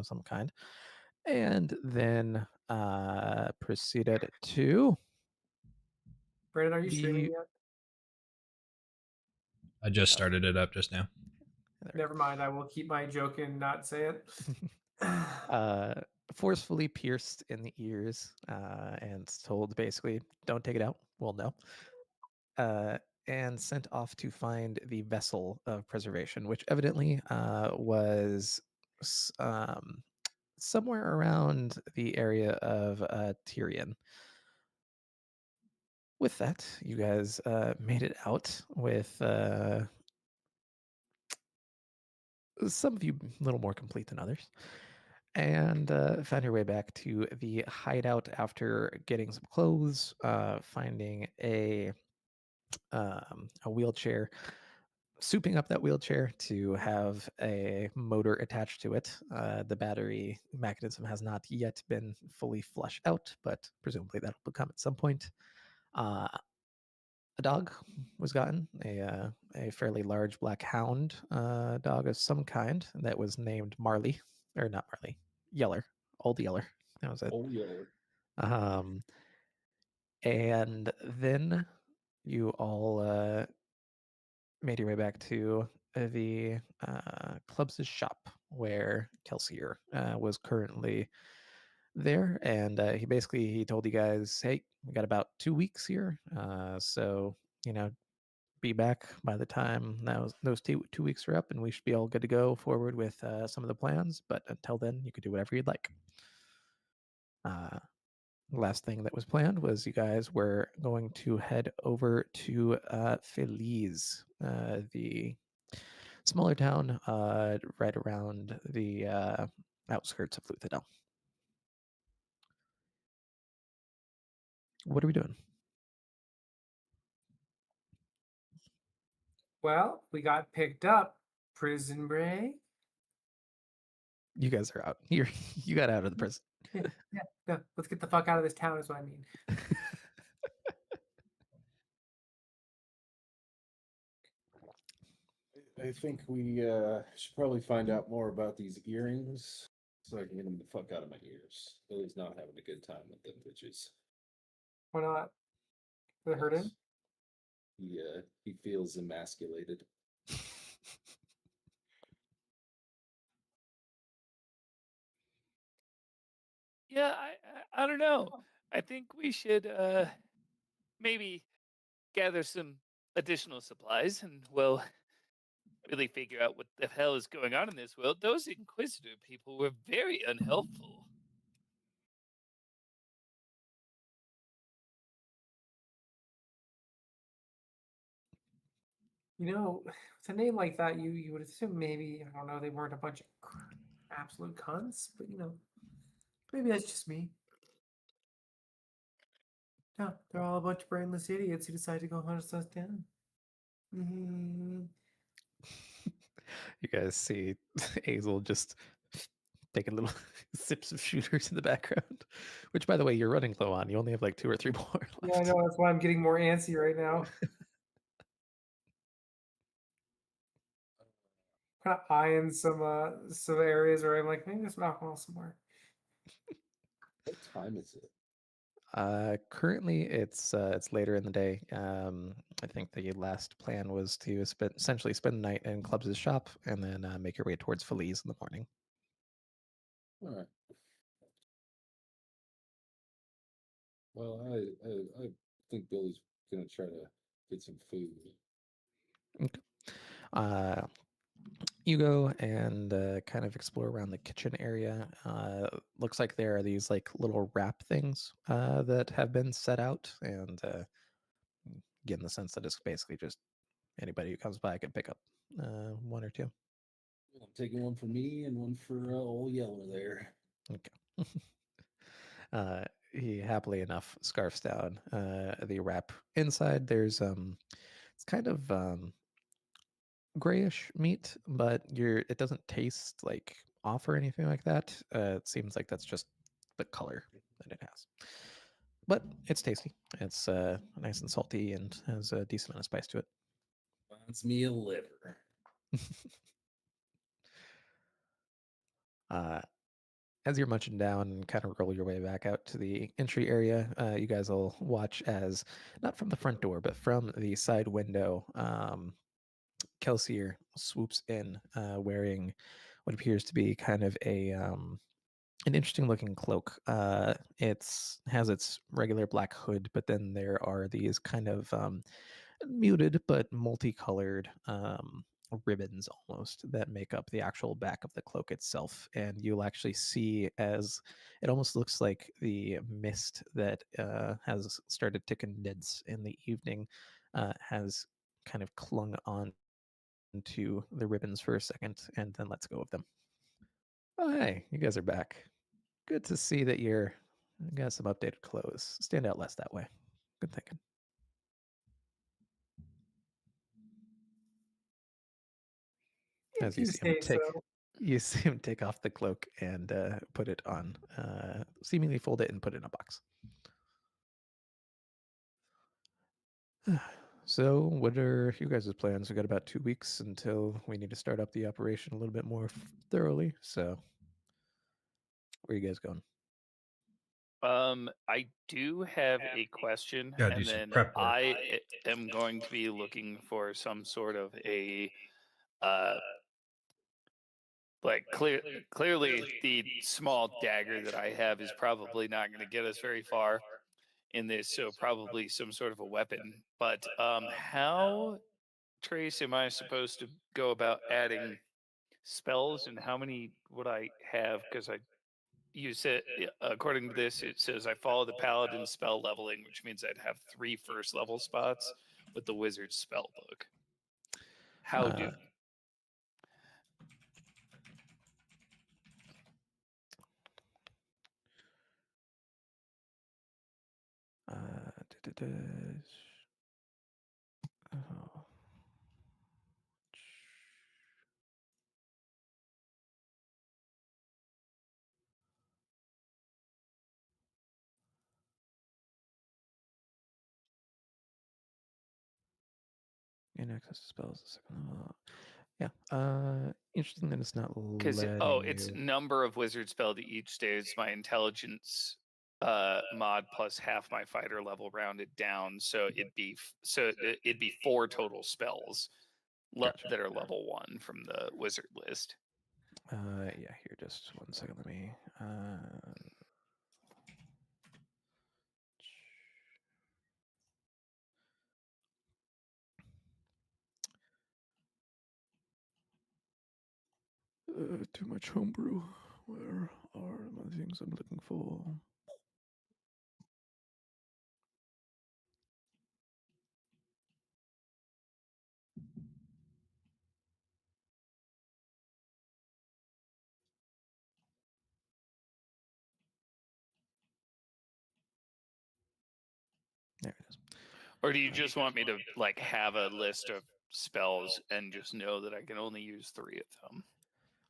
some kind, and then proceeded to Brandon, are you streaming the. yet? I just Okay, started it up just now. there we Never mind. I will keep my joke and not say it. go. Forcefully pierced in the ears and told basically, don't take it out. We'll know. And sent off to find the vessel of preservation, which evidently was somewhere around the area of Tyrion. With that, you guys made it out with some of you a little more complete than others, and found your way back to the hideout after getting some clothes, finding a wheelchair, souping up that wheelchair to have a motor attached to it. The battery mechanism has not yet been fully flushed out, but presumably that'll become at some point. A dog was gotten, a fairly large black hound dog of some kind that was named Marley, or not Marley, Yeller, Old Yeller. That was it. Oh, yeah. Um, and then you all made your way back to the club's shop where Kelsier was currently there, and he told you guys, "Hey, we got about 2 weeks here, so be back by the time those 2 weeks are up, and we should be all good to go forward with some of the plans. But until then, you could do whatever you'd like." Last thing that was planned was you guys were going to head over to Feliz, the smaller town right around the outskirts of Luthadel. What are we doing? Well, we got picked up. Prison break. You guys are out. You got out of the prison. Yeah, no, let's get the fuck out of this town. Is what I mean. I think we should probably find out more about these earrings so I can get them the fuck out of my ears. Billy's not having a good time with them bitches. Why not? Did it hurt him? He feels emasculated. Yeah, I don't know. I think we should maybe gather some additional supplies, and we'll really figure out what the hell is going on in this world. Those Inquisitor people were very unhelpful. You know, with a name like that, you would assume maybe, I don't know, they weren't a bunch of absolute cunts, but maybe that's just me. No, they're all a bunch of brainless idiots who decide to go hunt us down. Mm-hmm. You guys see Hazel just taking little sips of shooters in the background, which, by the way, you're running low on. You only have like 2 or 3 more left. Yeah, I know. That's why I'm getting more antsy right now. Kind of eyeing some areas where I'm like, maybe there's some alcohol somewhere. What time is it? Currently, it's later in the day. I think the last plan was to essentially spend the night in Clubs' shop and then make your way towards Feliz in the morning. All right. Well, I think Billy's gonna try to get some food. Okay. You go and kind of explore around the kitchen area. Looks like there are these like little wrap things that have been set out, and getting the sense that it's basically just anybody who comes by can pick up one or two. I'm taking one for me and one for old Yeller there. Okay. He happily enough scarfs down the wrap. Inside there's it's kind of grayish meat, but it doesn't taste like off or anything like that. It seems like that's just the color that it has. But it's tasty. It's nice and salty and has a decent amount of spice to it. Wants me a liver. as you're munching down and kind of roll your way back out to the entry area, you guys will watch as, not from the front door, but from the side window, Kelsier swoops in, wearing what appears to be kind of an interesting looking cloak. It's has its regular black hood, but then there are these kind of muted but multicolored ribbons almost that make up the actual back of the cloak itself. And you'll actually see, as it almost looks like the mist that has started to condense in the evening has kind of clung on to the ribbons for a second and then lets go of them. Oh, hey, you guys are back. Good to see that you got some updated clothes. Stand out less that way. Good thinking. As If you you see him say take, so. you see him take off the cloak and put it on, seemingly fold it and put it in a box. So, what are you guys' plans? We got about 2 weeks until we need to start up the operation a little bit more thoroughly. So, where are you guys going? I do have a question, Gotta do and some then prep work. am going to be looking for some sort of a uh clearly the small dagger that I have is probably not going to get us very far in this, so probably some sort of a weapon. But how, Trace, am I supposed to go about adding spells, and how many would I have? Because you said, according to this, it says I follow the paladin spell leveling, which means I'd have 3 first level spots with the wizard's spell book. How do Uh, da-da-da. Oh. Gain access to spells. Second level. Yeah. Interesting that it's not Because letting it's you. number of wizard spell to each stage. It's my intelligence mod plus half my fighter level rounded down, so it'd be 4 total spells Gotcha. that are level 1 from the wizard list. Yeah. Here, just 1 second. Let me. Too much homebrew. Where are the things I'm looking for? There it is. Or do you just want me to like have a list of spells and just know that I can only use 3 of them?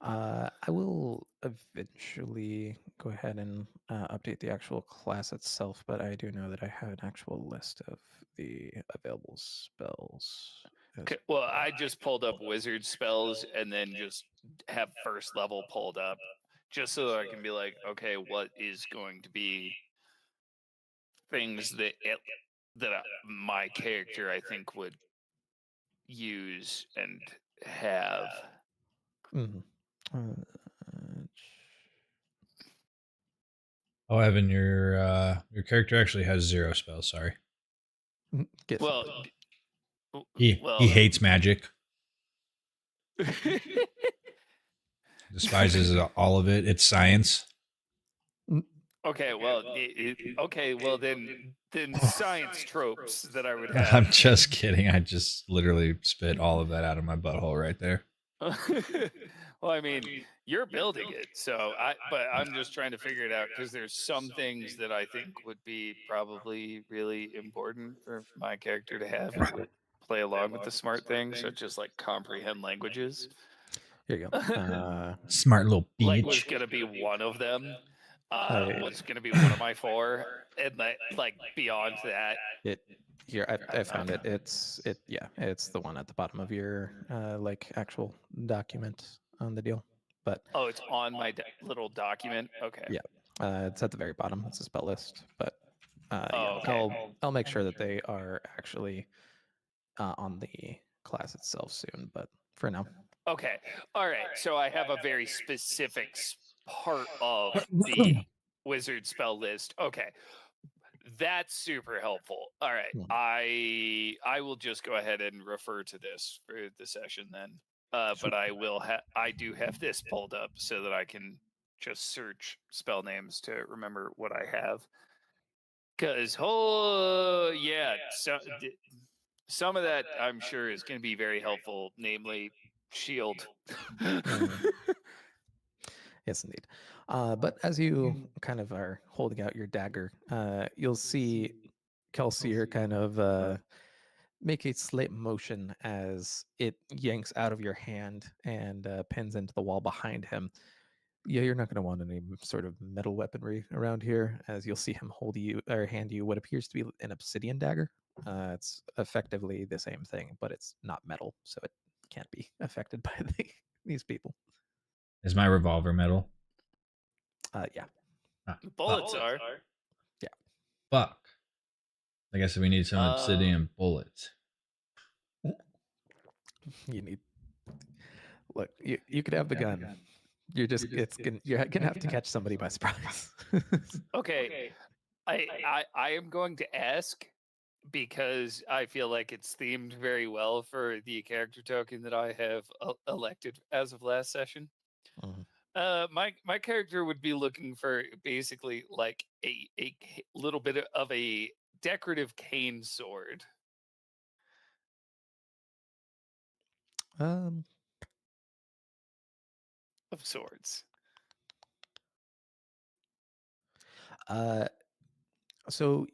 I will eventually go ahead and update the actual class itself, but I do know that I have an actual list of the available spells. Okay, well, I just pulled up wizard spells and then just have first level pulled up just so that I can be like, okay, what is going to be things that my character I think would use and have. Mhm. Oh, Evan, your character actually has 0 spells. Sorry, Get Well, fucked. he hates magic, despises all of it. It's science. okay, well, okay, well then science tropes that I would I'm have. just kidding. I just literally spit all of that out of my butthole right there. Well, I mean, you're building it, but I'm just trying to figure it out because there's some things that I think would be probably really important for my character to have and would play along with the smart things, such as like comprehend languages. Here you go. Smart little Like was bitch. gonna be one of them. I- Was gonna be one of my 4, and like beyond that, It here I found it. Yeah, it's the one at the bottom of your like actual document on the deal. but Oh, it's on my little document. Okay. Yeah. It's at the very bottom. It's a spell list, but Oh, okay. I'll make sure that they are actually on the class itself soon. But for now, Okay. All right. So I have a very specific part of the wizard spell list. Okay. That's super helpful. All right. Hmm. I will just go ahead and refer to this for the session then. But I do have this pulled up so that I can just search spell names to remember what I have. Because some of that I'm sure is going to be very helpful, namely shield. Yes, indeed. But as you kind of are holding out your dagger, you'll see Kelsier kind of make a slight motion as it yanks out of your hand and pins into the wall behind him. Yeah, you're not going to want any sort of metal weaponry around here, as you'll see him hold you or hand you what appears to be an obsidian dagger. It's effectively the same thing, but it's not metal, so it can't be affected by these people. Is my revolver metal? Yeah. Ah, Bullets are. fuck. I guess we need some obsidian bullets. You need. Look, you could have the gun. You're gonna have to catch somebody by surprise. Okay. I am going to ask because I feel like it's themed very well for the character token that I have elected as of last session. Mhm. My character would be looking for basically like a little bit of a decorative cane sword. Um. Of sorts. So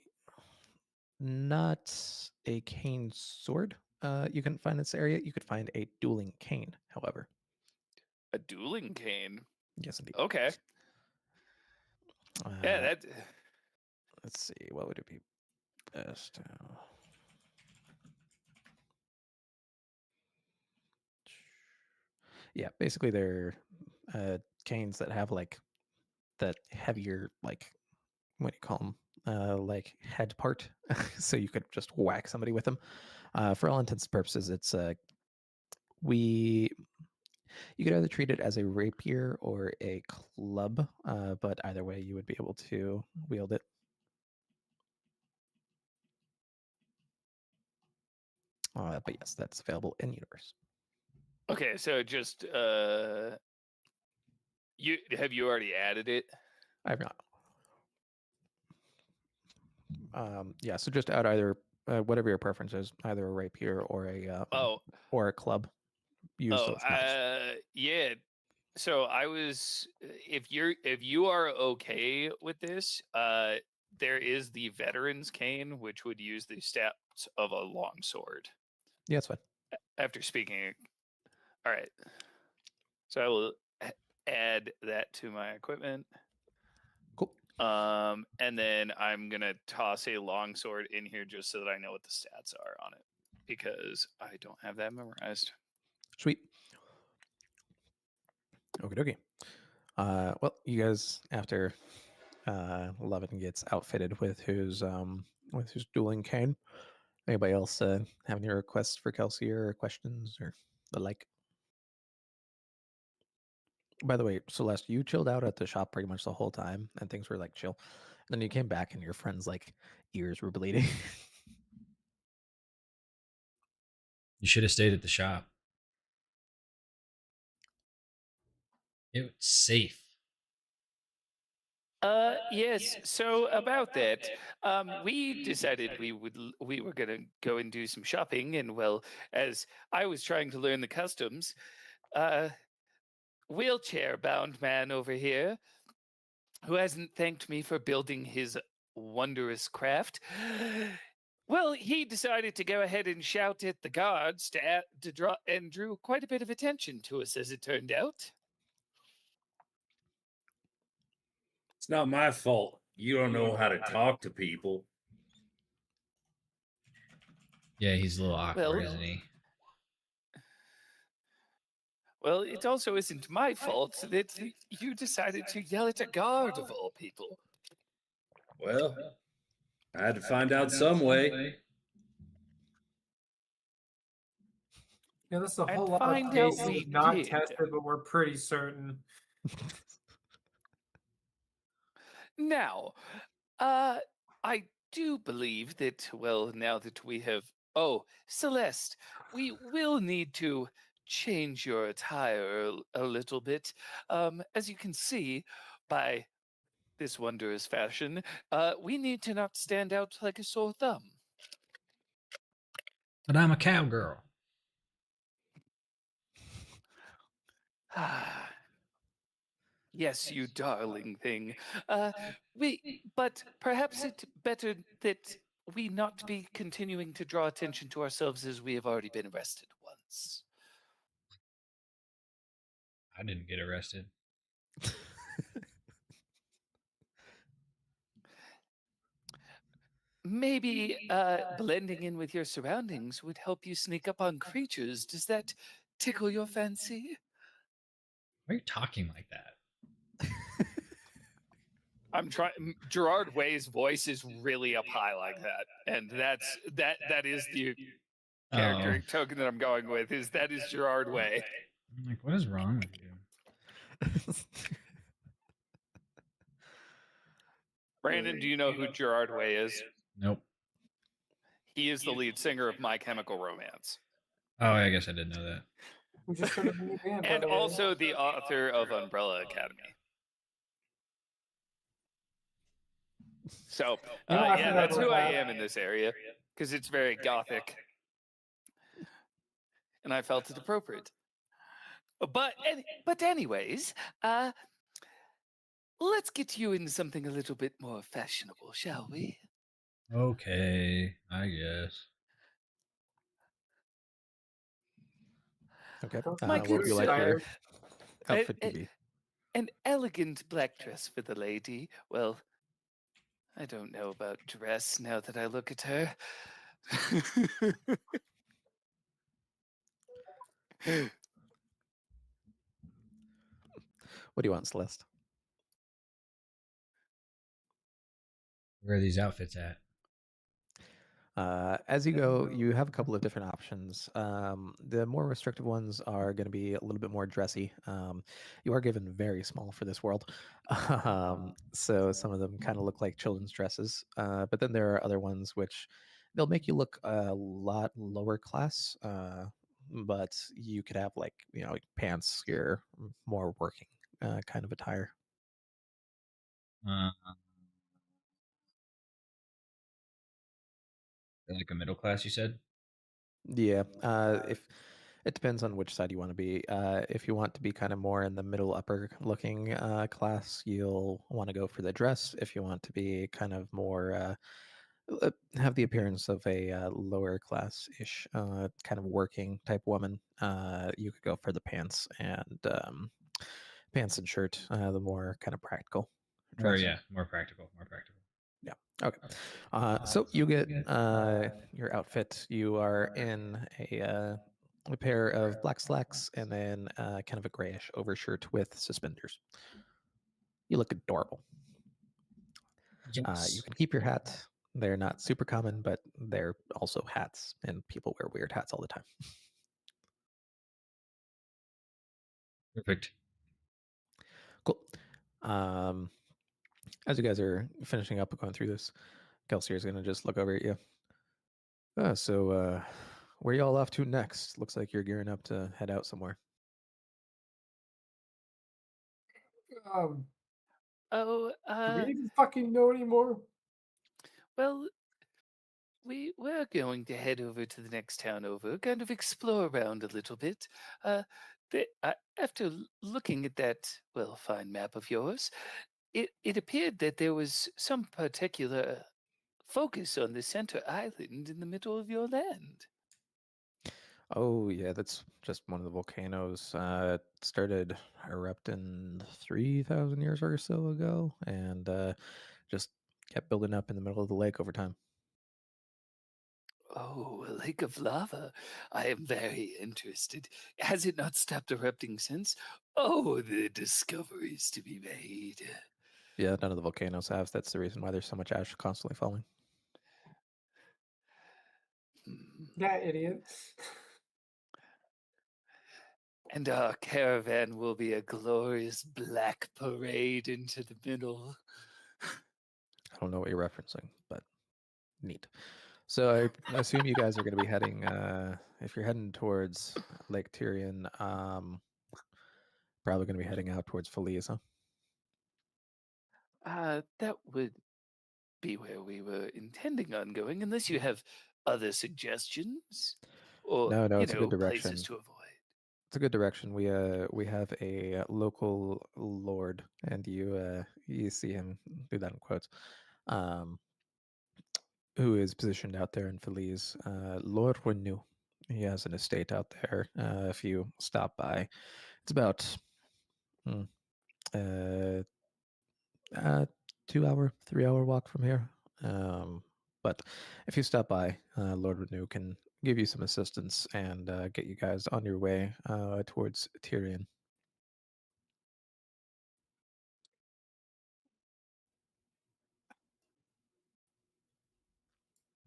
not a cane sword. You can find in this area. You could find a dueling cane, however. A dueling cane. Yes, indeed. Okay. Yeah, that. Let's see. What would it be best? Yeah, basically they're canes that have like that heavier, like, what do you call them? Like head part, so you could just whack somebody with them. For all intents and purposes, it's we you could either treat it as a rapier or a club, but either way, you would be able to wield it. But yes, that's available in universe. Okay, so just you already added it? I've not. Yeah, so just add either whatever your preference is, either a rapier or a club. Use those knives. Yeah. So I was if you are okay with this, there is the veteran's cane, which would use the stats of a long sword. Yeah, it's fine. After speaking, all right. So I will add that to my equipment. Cool. And then I'm gonna toss a longsword in here just so that I know what the stats are on it, because I don't have that memorized. Sweet. Okie dokie. Well, you guys, after Levin gets outfitted with his dueling cane, anybody else have any requests for Kelsey or questions or the like? By the way, Celeste, you chilled out at the shop pretty much the whole time, and things were like chill. And then you came back, and your friend's like ears were bleeding. You should have stayed at the shop. It was safe. Yes. So about that, we decided we were gonna go and do some shopping, and well, as I was trying to learn the customs, wheelchair-bound man over here, who hasn't thanked me for building his wondrous craft. Well, he decided to go ahead and shout at the guards to draw and drew quite a bit of attention to us, as it turned out. It's not my fault. You don't know how to talk to people. Yeah, he's a little awkward, Well- isn't he? Well, it also isn't my fault that you decided to yell at a guard of all people. Well, I had to find out some way. Yeah, there's a And whole lot of find out cases we not did. tested, but we're pretty certain. Now, I do believe that, well, now that we have. Oh, Celeste, we will need to change your attire a little bit. As you can see by this wondrous fashion, we need to not stand out like a sore thumb. But I'm a cowgirl. Ah, yes, you darling thing. But perhaps it's better that we not be continuing to draw attention to ourselves as we have already been arrested once. I didn't get arrested. Maybe blending in with your surroundings would help you sneak up on creatures. Does that tickle your fancy? Why are you talking like that? I'm trying. Gerard Way's voice is really up high like that, and that is the character token that I'm going with. That is Gerard Way. I'm like, what is wrong with you? Brandon, do you know who Gerard Way is? Nope. He is the lead singer of My Chemical Romance, Oh, I guess I did know that. We just started a new band, by and the way. also the author of Umbrella Academy. So, You know, I yeah, forgot that's about who I that. am in this area because it's very gothic, and I felt it appropriate. But anyways, let's get you into something a little bit more fashionable, shall we? Okay, I guess. Okay. Don't My What get would you like your inspired. outfit to be? An elegant black dress for the lady. Well, I don't know about dress now that I look at her. What do you want, Celeste? Where are these outfits at? As you go, you have a couple of different options. The more restrictive ones are going to be a little bit more dressy. You are given very small for this world, so some of them kind of look like children's dresses. But then there are other ones which they'll make you look a lot lower class. But you could have like pants, your more working kind of attire. Uh, like a middle class, you said? Yeah, if it depends on which side you want to be. If you want to be kind of more in the middle upper looking class, you'll want to go for the dress. If you want to be kind of more have the appearance of a lower class ish kind of working type woman, you could go for the pants and shirt, the more kind of practical Or dress. yeah, more practical, more practical. Yeah. Okay. So you get your outfit. You are in a pair of black slacks and then kind of a grayish overshirt with suspenders. You look adorable. Yes. You can keep your hat. They're not super common, but they're also hats, and people wear weird hats all the time. Perfect. Cool. As you guys are finishing up and going through this, Kelsier is going to just look over at you. So where y'all off to next? Looks like you're gearing up to head out somewhere. Um, Oh, do we even fucking know anymore? well, we're going to head over to the next town over, kind of explore around a little bit. After looking at that, well, fine map of yours, it appeared that there was some particular focus on the center island in the middle of your land. Oh yeah, that's just one of the volcanoes. It started erupting 3,000 years or so ago, and just kept building up in the middle of the lake over time. Oh, a lake of lava. I am very interested. Has it not stopped erupting since? Oh, the discoveries to be made. Yeah, none of the volcanoes have. That's the reason why there's so much ash constantly falling. Hmm. Yeah, idiot. And our caravan will be a glorious black parade into the middle. I don't know what you're referencing, but neat. So I assume you guys are going to be heading, if you're heading towards Lake Tyrion, probably going to be heading out towards Feliz, huh? That would be where we were intending on going, unless you have other suggestions or, No, it's a good places direction. to avoid. It's a good direction. We have a local lord, and you see him do that in quotes, um, who is positioned out there in Feliz, Lord Renew. He has an estate out there. If you stop by, it's about hmm, uh, 2 hour, 3 hour walk from here. But if you stop by, Lord Renew can give you some assistance and get you guys on your way towards Tyrion.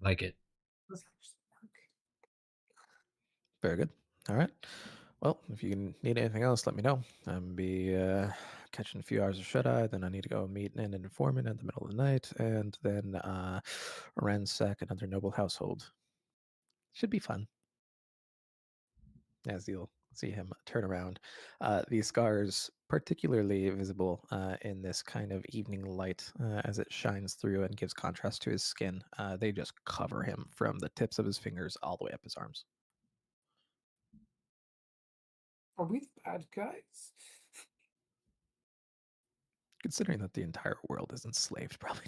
Like it. Let's actually work. Very good. All right. Well, if you need anything else, let me know. I'm be catching a few hours of shut eye. Then I need to go meet an informant in the middle of the night, and then ransack another noble household. Should be fun. As you'll see him turn around. These scars, particularly visible in this kind of evening light as it shines through and gives contrast to his skin, they just cover him from the tips of his fingers all the way up his arms. Are we the bad guys? Considering that the entire world is enslaved, probably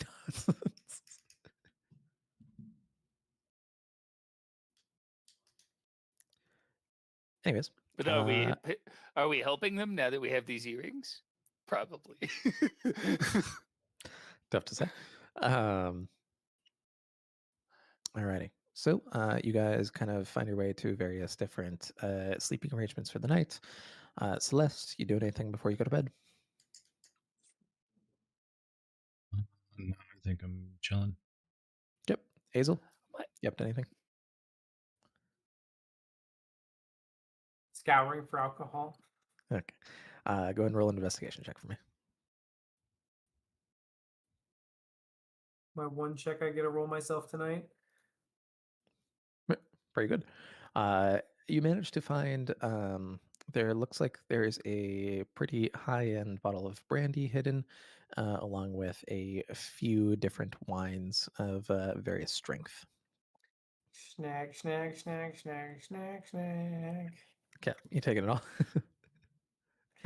not. Anyways, But are we helping them now that we have these earrings? Probably. tough to say. Alrighty. So you guys kind of find your way to various different sleeping arrangements for the night. Celeste, you doing anything before you go to bed? No, I think I'm chilling. Yep. Hazel, What? you up to anything? Scouring for alcohol. Okay. Go ahead and roll an investigation check for me. My one check I get to roll myself tonight. Very good. You managed to find there looks like there's a pretty high-end bottle of brandy hidden, along with a few different wines of various strength. Snag, snag, snag, snag, snag, snag. Okay, you taking it all?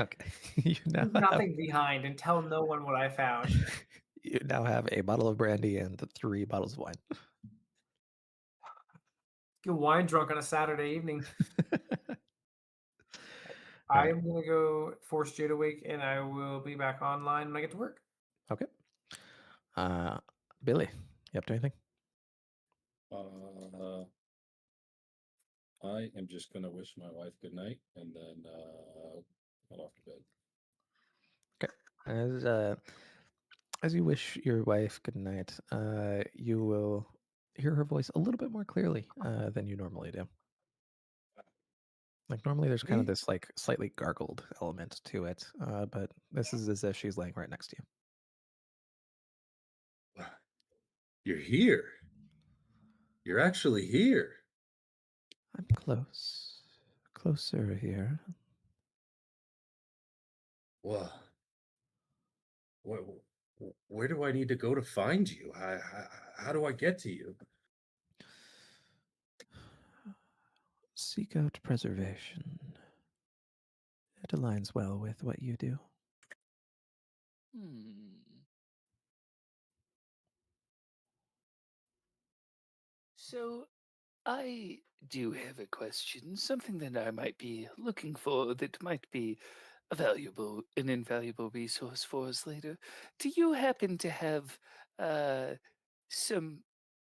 Okay. You now Leave have, nothing behind and tell no one what I found. you now have a bottle of brandy and 3 bottles of wine. Get wine drunk on a Saturday evening. All I right. am gonna go force Jade awake, and I will be back online when I get to work. Okay. Billy, you up to anything? I am just gonna wish my wife good night and then head off to bed. Okay. As you wish your wife good night, you will hear her voice a little bit more clearly than you normally do. Like normally, there's kind of Me? this like slightly gargled element to it, but this is as if she's laying right next to you. You're here. You're actually here. I'm close, closer here. Well, where, where do I need to go to find you? How do I get to you? Seek out preservation. It aligns well with what you do. So, I do have a question, something that I might be looking for that might be an invaluable resource for us later. Do you happen to have some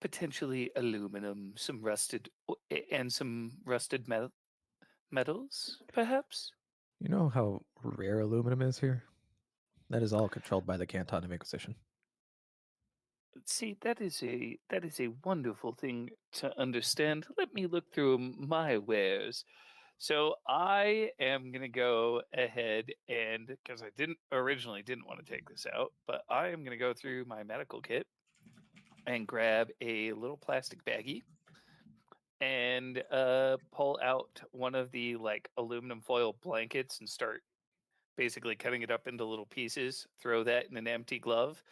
potentially aluminum, and some rusted metals, perhaps. You know how rare aluminum is here? That is all controlled by the Canton of Inquisition. See, that is a wonderful thing to understand. Let me look through my wares. So I am gonna go ahead and because I originally didn't want to take this out, but I am gonna go through my medical kit and grab a little plastic baggie and pull out one of the like aluminum foil blankets and start basically cutting it up into little pieces. Throw that in an empty glove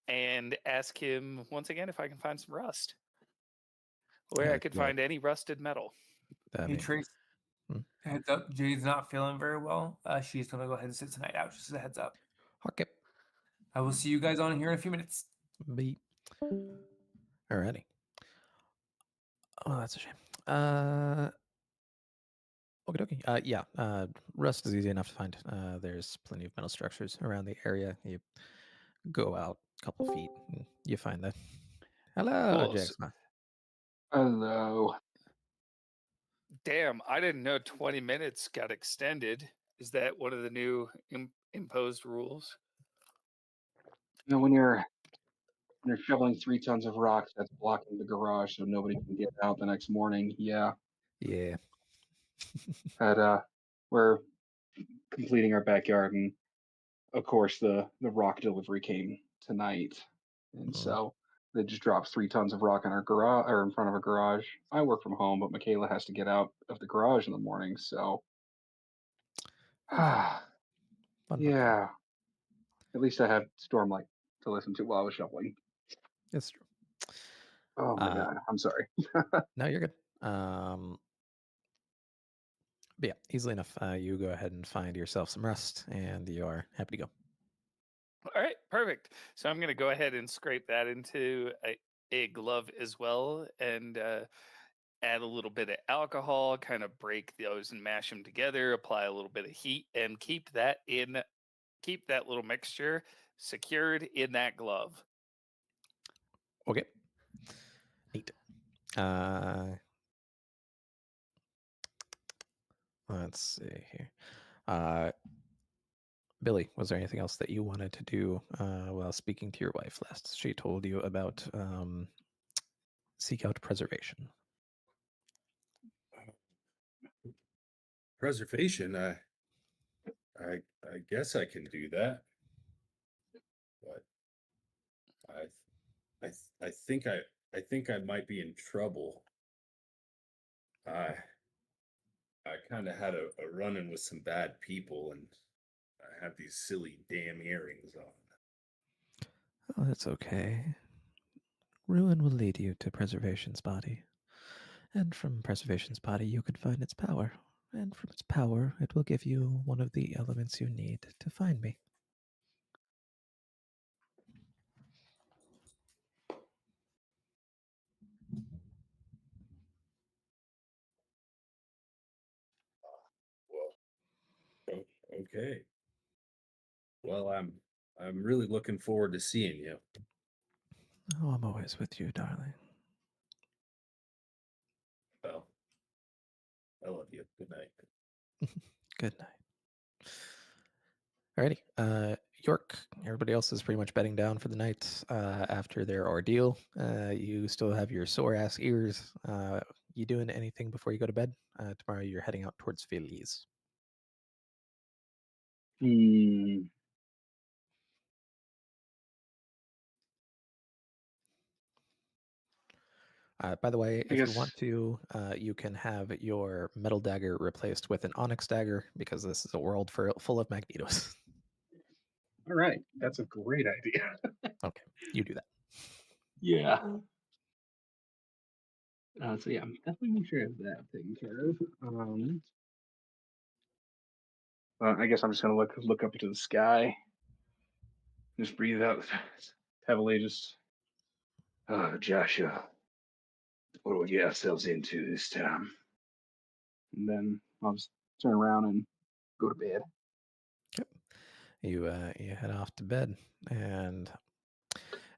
and ask him once again if I can find some rust, where I could Yeah, find any rusted metal. I Hey mean, Trace, Hmm? heads up. Jade's not feeling very well. She's gonna go ahead and sit tonight out. Just a heads up. okay. I will see you guys on here in a few minutes. Beep. Alrighty. Oh, that's a shame. Okie dokie. Yeah, rust is easy enough to find. There's plenty of metal structures around the area. You go out a couple feet, and you find that. Hello, Cool. Jacksma. Hello. Damn, I didn't know 20 minutes got extended. Is that one of the new imposed rules? You know, when you're shoveling 3 tons of rocks, that's blocking the garage so nobody can get out the next morning. Yeah. Yeah. We're completing our backyard, and of course the rock delivery came tonight, and Mm. so they just dropped 3 tons of rock in our garage or in front of our garage. I work from home, but Michaela has to get out of the garage in the morning, so Fun, fun. Fun, fun, fun. yeah. At least I had Stormlight to listen to while I was shoveling. It's true. Oh my god, I'm sorry. No, you're good. But yeah, easily enough. You go ahead and find yourself some rust, and you are happy to go. All right, perfect. So I'm going to go ahead and scrape that into a glove as well and add a little bit of alcohol, kind of break those and mash them together, apply a little bit of heat, and keep that little mixture secured in that glove. Okay. Neat. Let's see here. Billy, was there anything else that you wanted to do while speaking to your wife last? She told you about seek out preservation. Preservation. I guess I can do that, but I think I might be in trouble. I I kind of had a run-in with some bad people, and I have these silly damn earrings on. Oh, that's okay. Ruin will lead you to preservation's body. And from preservation's body, you could find its power. And from its power, it will give you one of the elements you need to find me. Well, okay. Well, I'm really looking forward to seeing you. Oh, I'm always with you, darling. Well, I love you. Good night. Good night. Alrighty. York, everybody else is pretty much bedding down for the night after their ordeal. You still have your sore ass ears. You doing anything before you go to bed? Tomorrow you're heading out towards Phillies. Hmm. By the way, I if you guess. want to, you can have your metal dagger replaced with an onyx dagger because this is a world full of magnetos. All right, that's a great idea. Okay, you do that. Yeah. So yeah, I'm definitely make sure I have that taken care of. I guess I'm just gonna look up into the sky, just breathe out heavily, just. Joshua, what do we get ourselves into this time? And then I'll just turn around and go to bed. Yep. You head off to bed, and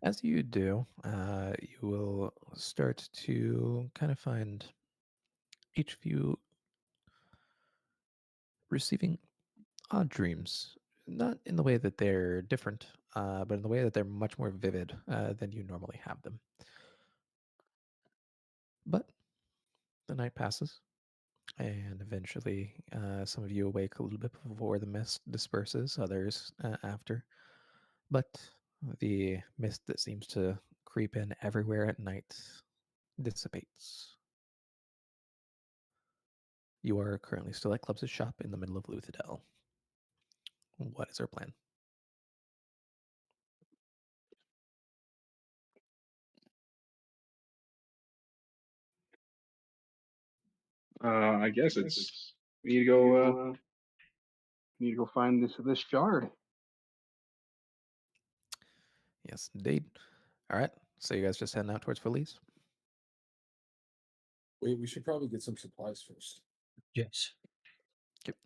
As you do, you will start to kind of find each of you receiving odd dreams. Not in the way that they're different, but in the way that they're much more vivid than you normally have them. But the night passes, and eventually some of you awake a little bit before the mist disperses, others after. But the mist that seems to creep in everywhere at night dissipates. You are currently still at Clubs' shop in the middle of Luthadel. What is our plan? I guess it's we need to go. Need to go find this shard. Yes, indeed. All right. So you guys just heading out towards Felice? Wait, we should probably get some supplies first. Yes. Okay.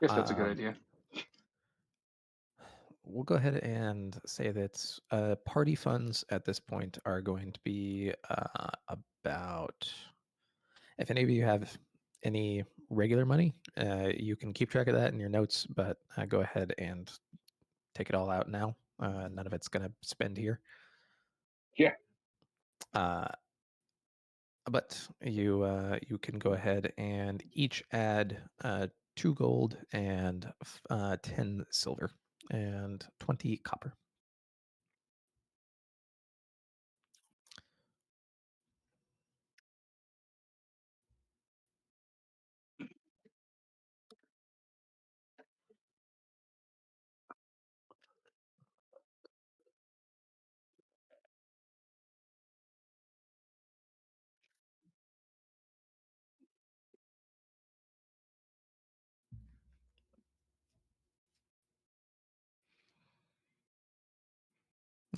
Guess that's a good idea. We'll go ahead and say that party funds at this point are going to be about. If any of you have any regular money, you can keep track of that in your notes, but go ahead and take it all out now. None of it's going to spend here. Yeah. But you can go ahead and each add 2 gold and 10 silver and 20 copper.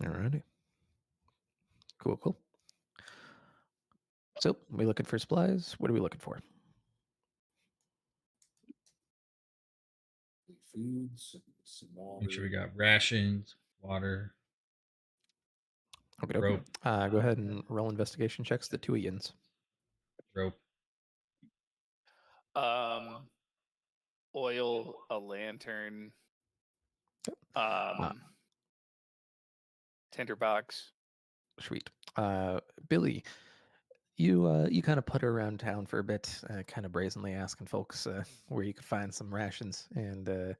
Alrighty. Cool. So, we looking for supplies? What are we looking for? Foods, some water. Make sure we got rations, water, Okay. rope, Go ahead and roll investigation checks. The 2 Ians. rope. Oil, a lantern, Uh, tinderbox. Sweet. Billy, you kind of putter around town for a bit, kind of brazenly asking folks where you could find some rations, and it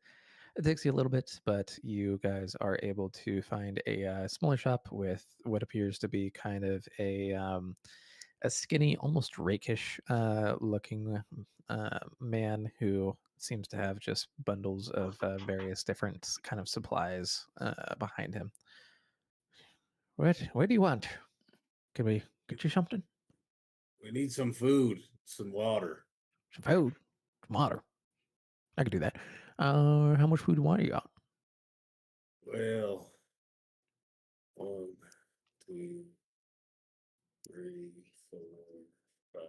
takes you a little bit, but you guys are able to find a smaller shop with what appears to be kind of a skinny, almost rakish looking man who seems to have just bundles of various different kind of supplies behind him. What do you want? Can we get you something? We need some food, some water. Some food, some water. I could do that. How much food and water you got? Well, 1, 2, 3, 4, 5.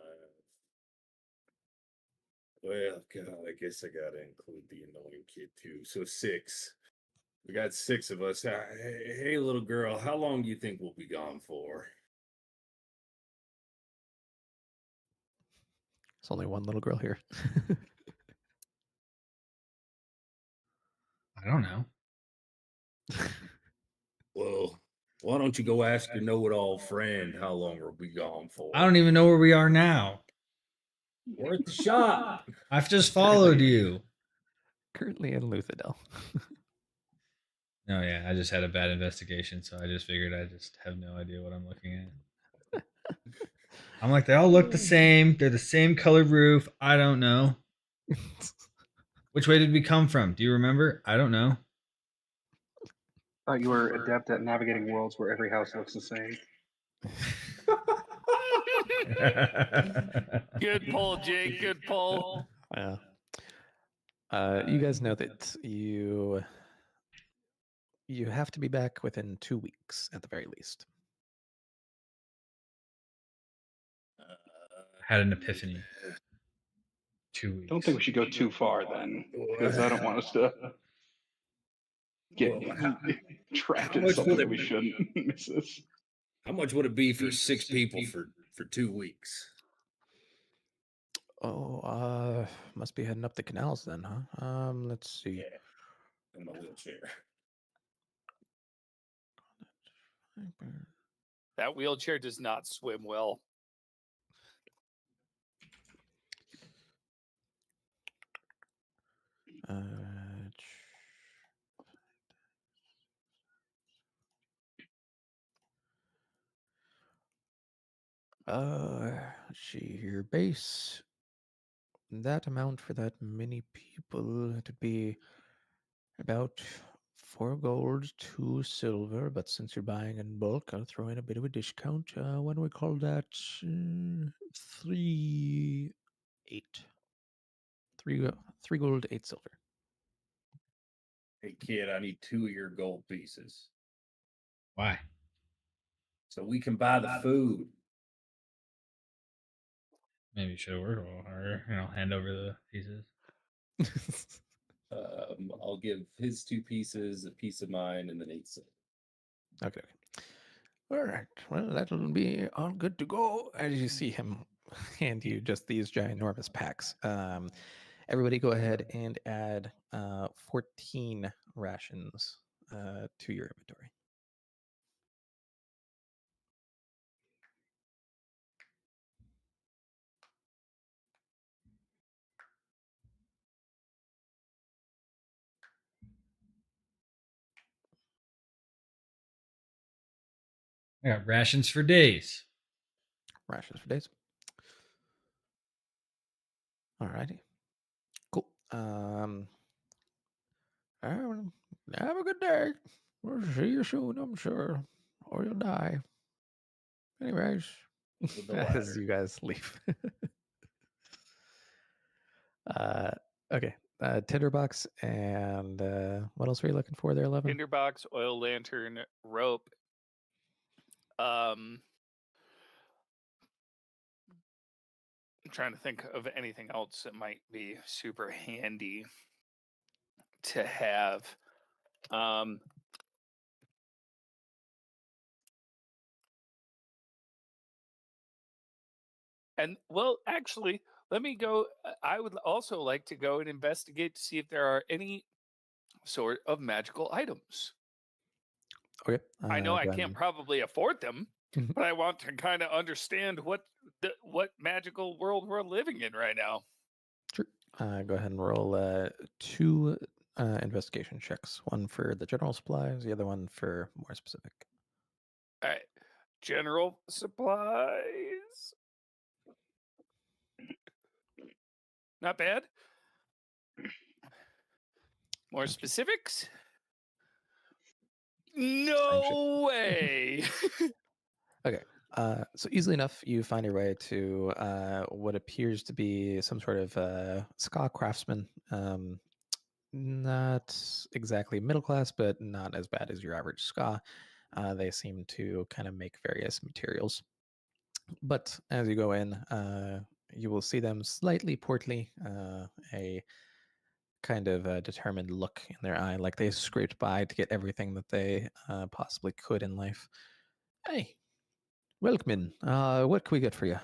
Well, God, I guess I gotta include the annoying kid too. So 6. We got 6 of us. Hey, little girl, how long do you think we'll be gone for? There's only one little girl here. I don't know. Well, why don't you go ask your know-it-all friend how long we'll be gone for? I don't even know where we are now. We're at the shop. I've just followed you. Currently in Luthadel. No, yeah, I just had a bad investigation, so I just figured I just have no idea what I'm looking at. I'm like, they all look the same. They're the same colored roof. I don't know. Which way did we come from? Do you remember? I don't know. Thought you were adept at navigating worlds where every house looks the same. Good pull, Jake. Good pull. Yeah. You guys know that you have to be back within 2 weeks at the very least. Had an epiphany. 2 weeks. Don't think we should go too far then, because I don't want us to. get Well, trapped how in much something would that it we shouldn't, missus. how much would it be for 6 people for 2 weeks? Oh, must be heading up the canals then, huh? Let's see. Yeah, in my wheelchair. That wheelchair does not swim well. Let's see here. Base. That amount for that many people, it'd be about 4 gold, 2 silver. But since you're buying in bulk, I'll throw in a bit of a discount. What do we call that? 3, 8. 3 gold, 8 silver. Hey kid, I need 2 of your gold pieces Why? so we can buy the food. Maybe you should have worked a little harder. And I'll hand over the pieces. I'll give his 2 pieces, a piece of mine, and then 8 silver. Okay. All right. Well, that'll be all good to go. As you see him hand you just these ginormous packs. Everybody, go ahead and add 14 rations to your inventory. I got rations for days. Rations for days. All righty. Cool. Have a good day. We'll see you soon, I'm sure. Or you'll die. Anyways, With the as ladder. you guys leave. Okay. Tinderbox and what else were you looking for there, 11? Tinderbox, oil lantern, rope. I'm trying to think of anything else that might be super handy to have. Um, and well, actually, let me go. I would also like to go and investigate to see if there are any sort of magical items. Okay. I know I go can't ahead probably afford them, Mhm. but I want to kind of understand what magical world we're living in right now. Sure. Go ahead and roll 2 investigation checks. One for the general supplies, the other one for more specific. All right, general supplies. Not bad. More Gotcha. specifics? Friendship. No way. Okay. So easily enough, you find your way to what appears to be some sort of ska craftsman. Not exactly middle class, but not as bad as your average ska. They seem to kind of make various materials. But as you go in, you will see them slightly portly, a kind of determined look in their eye, like they scraped by to get everything that they possibly could in life. Hey, welcome in. What can we get for you?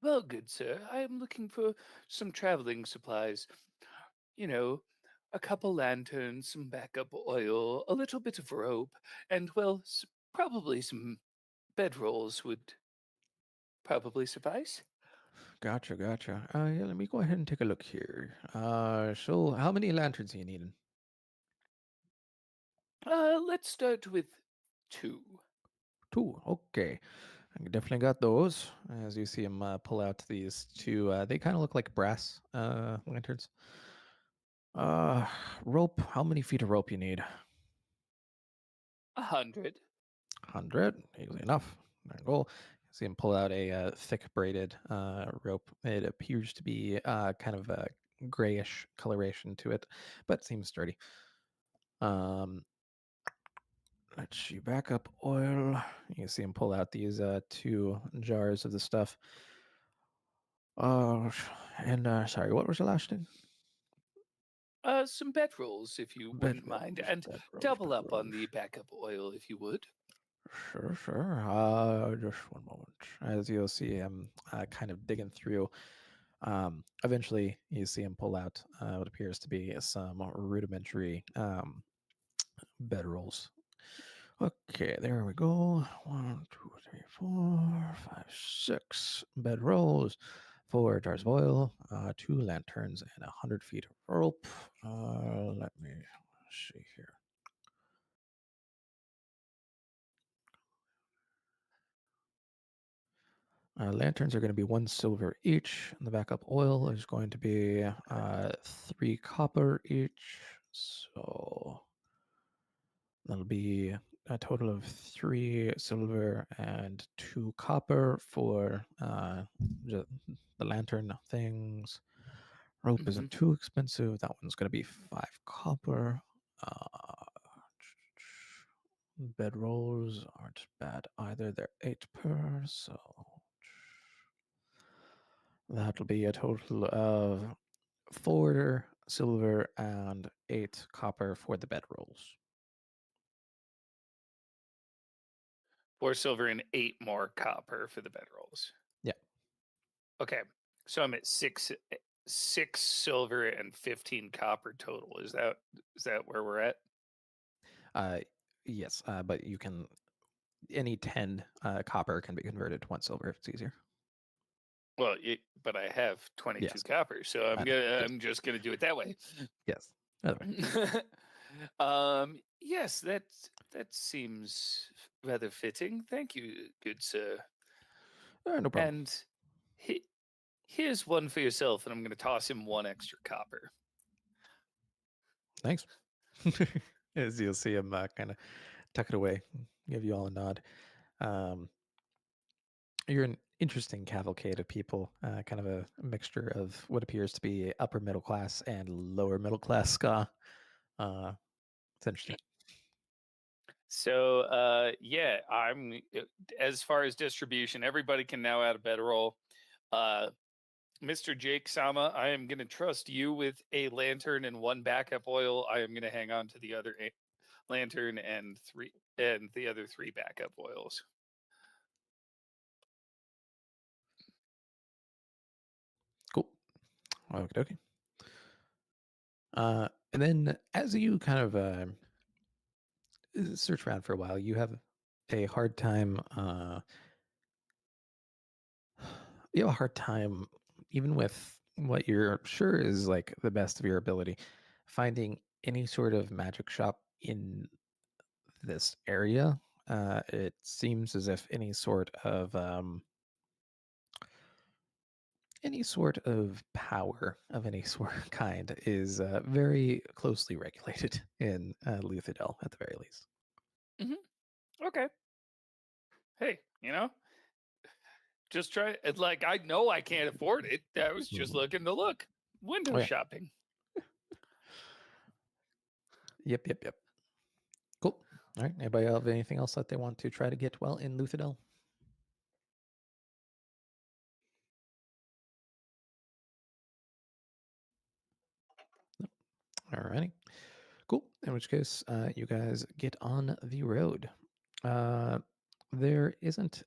Well, good sir, I am looking for some traveling supplies. You know, a couple lanterns, some backup oil, a little bit of rope, and well, probably some bedrolls would probably suffice. Gotcha, gotcha. Yeah, let me go ahead and take a look here. So how many lanterns are you needing? Let's start with 2. 2. Okay. I definitely got those. As you see him pull out these 2, they kind of look like brass lanterns. Uh, rope. How many feet of rope you need? 100. 100. Easily enough. There you go. See him pull out a thick braided rope. It appears to be kind of a grayish coloration to it, but seems sturdy. Um, let's see. Backup oil. You can see him pull out these 2 jars of the stuff. And sorry, what was the last thing? Some bedrolls, if you wouldn't mind, and double up on the backup oil, if you would. Sure, sure. Just one moment. As you'll see him kind of digging through. Eventually, you see him pull out what appears to be some rudimentary bedrolls. Okay, there we go. 1, 2, 3, 4, 5, 6 bedrolls, 4 jars of oil, 2 lanterns, and 100 feet of rope. Let me see here. Lanterns are going to be 1 silver each. And the backup oil is going to be 3 copper each. So that'll be a total of 3 silver and 2 copper for the lantern things. Rope isn't too expensive. That one's going to be 5 copper. Bedrolls aren't bad either. They're 8 per, so that'll be a total of 4 silver and 8 copper for the bedrolls. 4 silver and 8 more copper for the bedrolls. Yeah. Okay, so I'm at 6 silver and 15 copper total. Is that where we're at? Yes, but you can any 10 copper can be converted to 1 silver if it's easier. Well, but I have 22 Yes. copper, so I'm just gonna do it that way. Yes. Other way. Yes, that seems rather fitting. Thank you, good sir. No problem. And here's one for yourself, and I'm going to toss him 1 extra copper. Thanks. As you'll see him kind of tuck it away, give you all a nod. You're an interesting cavalcade of people, kind of a mixture of what appears to be upper middle class and lower middle class ska. It's interesting. So, yeah, as far as distribution, everybody can now add a bedroll. Mr. Jake Sama, I am going to trust you with a lantern and 1 backup oil. I am going to hang on to the other lantern and the other 3 backup oils. Cool. Okay. And then as you kind of search around for a while, you have a hard time. You have a hard time, even with what you're sure is like the best of your ability, finding any sort of magic shop in this area. It seems as if any sort of power of any sort of kind is very closely regulated in Luthadel, at the very least. Okay. Hey, just try it. Like, I know I can't afford it. I was just looking to look. Window shopping. Yep. Cool. All right. Anybody have anything else that they want to try to get well in Luthadel? No. All righty. Cool. In which case, you guys get on the road. There isn't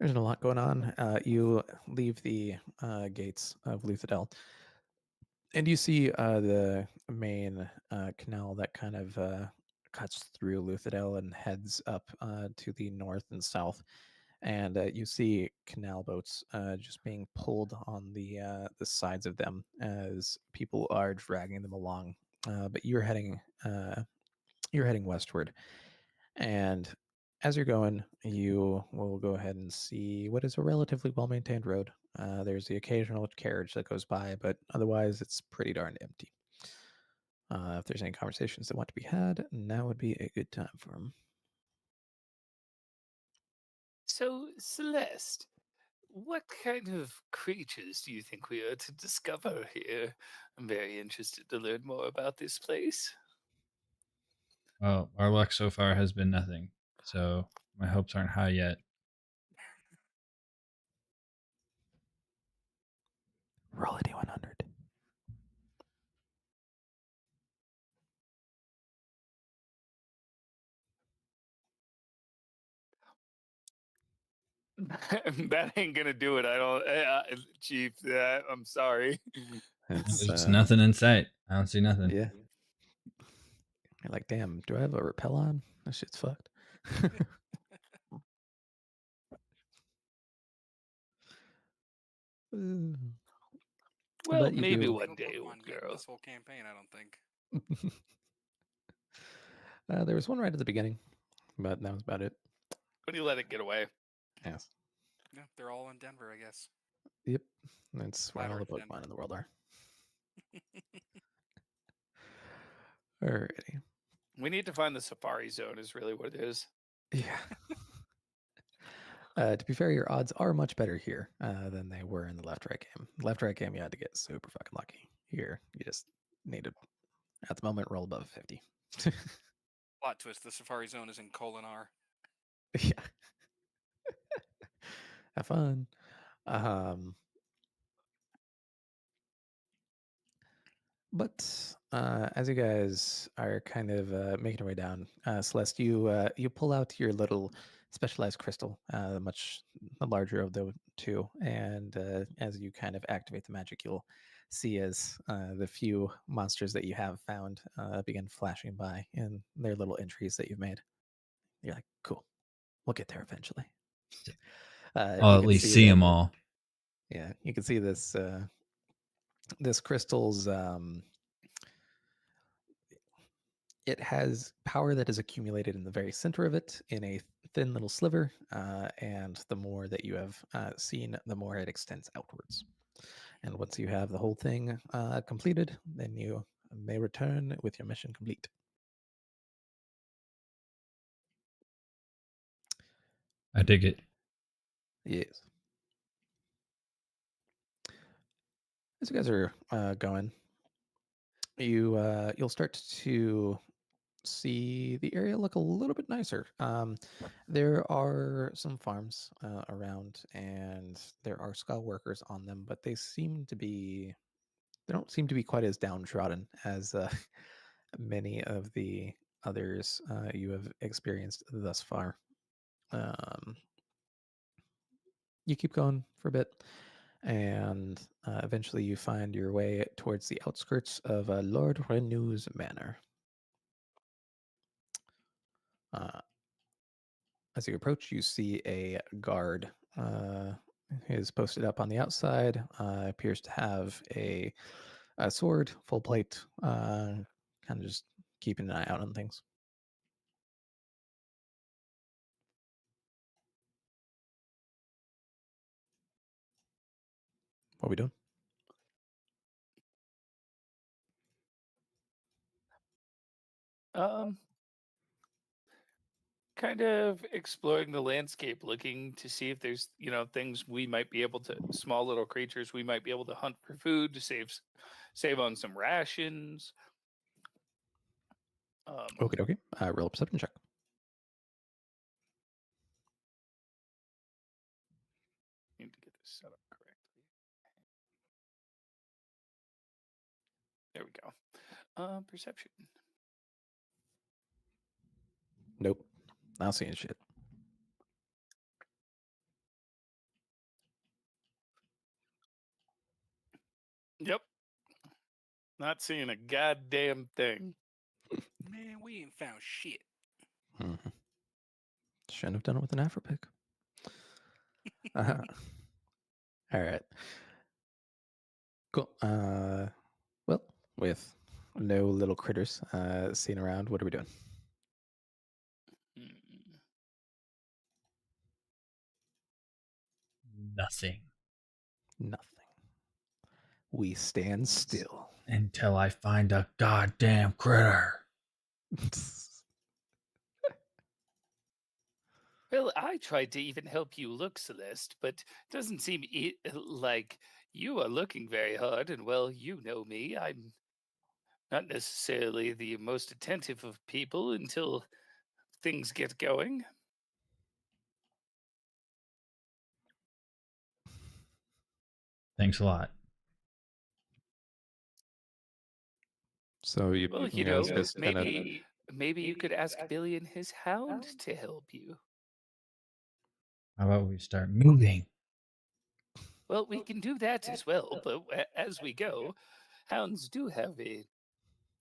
there's a lot going on. You leave the gates of Luthadel, and you see the main canal that kind of cuts through Luthadel and heads up to the north and south. And you see canal boats just being pulled on the sides of them as people are dragging them along. But you're heading westward, and as you're going, you will go ahead and see what is a relatively well-maintained road. There's the occasional carriage that goes by, but otherwise it's pretty darn empty. If there's any conversations that want to be had, now would be a good time for them. So, Celeste, what kind of creatures do you think we are to discover here? I'm very interested to learn more about this place. Well, our luck so far has been nothing, so my hopes aren't high yet. Roll a d100. That ain't gonna do it. I don't, Chief. I'm sorry. It's There's nothing in sight. I don't see nothing. yeah. You're like, damn, do I have a repel on? That shit's fucked. Ooh. Well, But you maybe do. one No day, Pokemon old yet in girl. this whole campaign, I don't think. There was one right at the beginning, but that was about it. When you let it get away. Yes. Yeah, they're all in Denver, I guess. Yep. That's where all the Labyrinth, Pokemon Denver. in the world are. Alrighty. We need to find the Safari Zone. Is really what it is. Yeah. To be fair, your odds are much better here than they were in the left-right game. Left-right game, you had to get super fucking lucky. Here, you just needed, at the moment, roll above 50. Plot twist: the Safari Zone is in R. Yeah. Have fun. But as you guys are kind of making your way down, Celeste, you pull out your little specialized crystal, much larger of the two, and as you kind of activate the magic, you'll see as the few monsters that you have found begin flashing by in their little entries that you've made. You're like, cool, we'll get there eventually. I'll You at can least see see that- them all. Yeah, you can see this this crystal's. It has power that is accumulated in the very center of it in a thin little sliver, and the more that you have seen, the more it extends outwards. And once you have the whole thing completed, then you may return with your mission complete. I dig it. Yes. As you guys are going, you'll start to see the area look a little bit nicer. There are some farms around, and there are skull workers on them, but they don't seem to be quite as downtrodden as many of the others you have experienced thus far. You keep going for a bit, and eventually you find your way towards the outskirts of Lord Renew's manor. As you approach, you see a guard is posted up on the outside. Appears to have a sword, full plate, kind of just keeping an eye out on things. What are we doing? Kind of exploring the landscape, looking to see if there's, things we might be able to, small little creatures we might be able to hunt for food to save on some rations. Okay, okay. Roll a perception check. Need to get this set up correctly. There we go. Perception. Nope. Not seeing shit. Yep. Not seeing a goddamn thing. Man, we ain't found shit. Mm-hmm. Shouldn't have done it with an Afro pick. All right. Cool. Well, with no little critters seen around, what are we doing? Nothing. Nothing. We stand still. Until I find a goddamn critter. Well, I tried to even help you look, Celeste, but doesn't seem like you are looking very hard. And well, you know me. I'm not necessarily the most attentive of people until things get going. Thanks a lot. So you, Well, you guys just kind of maybe you could ask Billy and his hound to help you. How about we start moving? Well, we can do that as well, but as we go, hounds do have a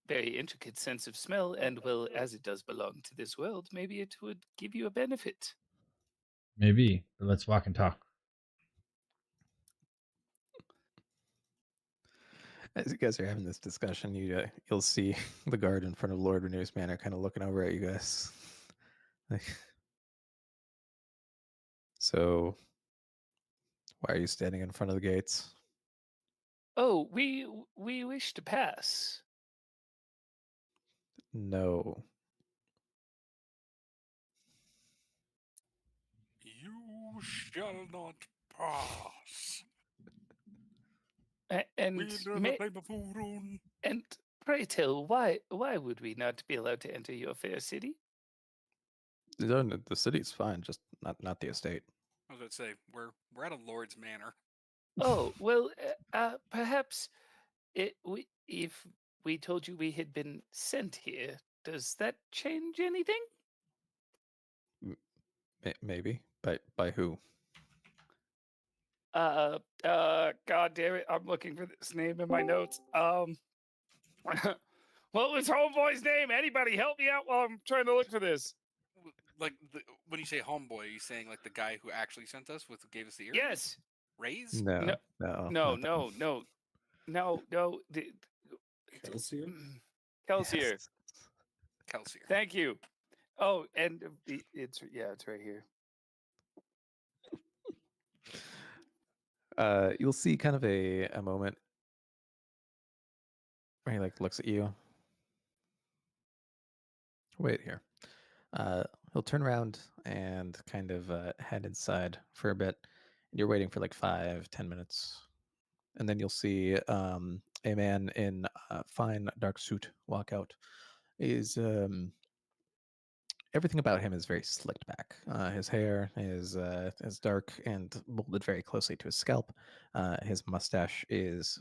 very intricate sense of smell, and well, as it does belong to this world, maybe it would give you a benefit. Maybe, but let's walk and talk. As you guys are having this discussion, you'll see the guard in front of Lord Renew's Manor kind of looking over at you guys. Like, so, why are you standing in front of the gates? Oh, we wish to pass. No. You shall not pass. And We never play before. and pray tell, why would we not be allowed to enter your fair city? The city's fine, just not the estate. I was about to say we're at a lord's manor. Oh well, perhaps if we told you we had been sent here, does that change anything? Maybe. By who? God damn it! I'm looking for this name in my notes. What was homeboy's name? Anybody help me out while I'm trying to look for this? Like when you say homeboy, are you saying like the guy who actually sent us with gave us the earrings? Yes. Raise? No. No, No. no, not that one. no. Kelsier? Kelsier. Yes. Kelsier. Thank you. Oh, and it's right here. You'll see kind of a moment where he like looks at you. Wait here. He'll turn around and kind of head inside for a bit. And you're waiting for like 5-10 minutes, and then you'll see a man in a fine dark suit walk out. Is everything about him is very slicked back. His hair is dark and molded very closely to his scalp. His mustache is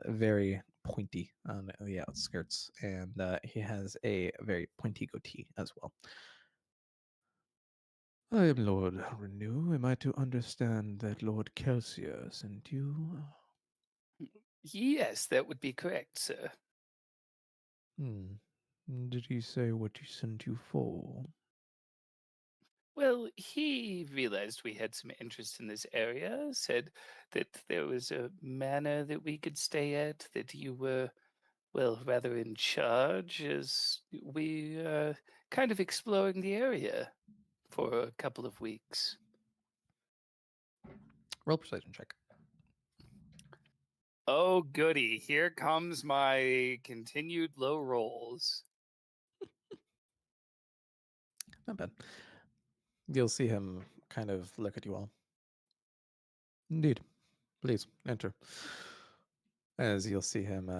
very pointy on the outskirts, and he has a very pointy goatee as well. I am Lord Renew. Am I to understand that Lord Kelsier sent you? Yes, that would be correct, sir. Hmm. Did he say what he sent you for? Well, he realized we had some interest in this area, said that there was a manor that we could stay at, that you were, well, rather in charge, as we kind of exploring the area for a couple of weeks. Roll persuasion check. Oh, goody. Here comes my continued low rolls. Not bad. You'll see him kind of look at you all. Indeed. Please enter. As you'll see him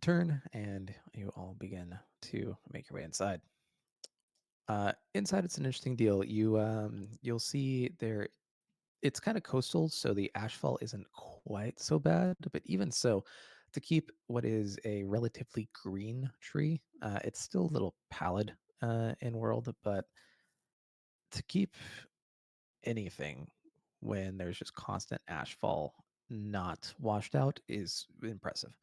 turn, and you all begin to make your way inside. Inside, it's an interesting deal. You'll see there. It's kind of coastal, so the asphalt isn't quite so bad. But even so, to keep what is a relatively green tree, it's still a little pallid in world. But to keep anything when there's just constant ashfall not washed out is impressive.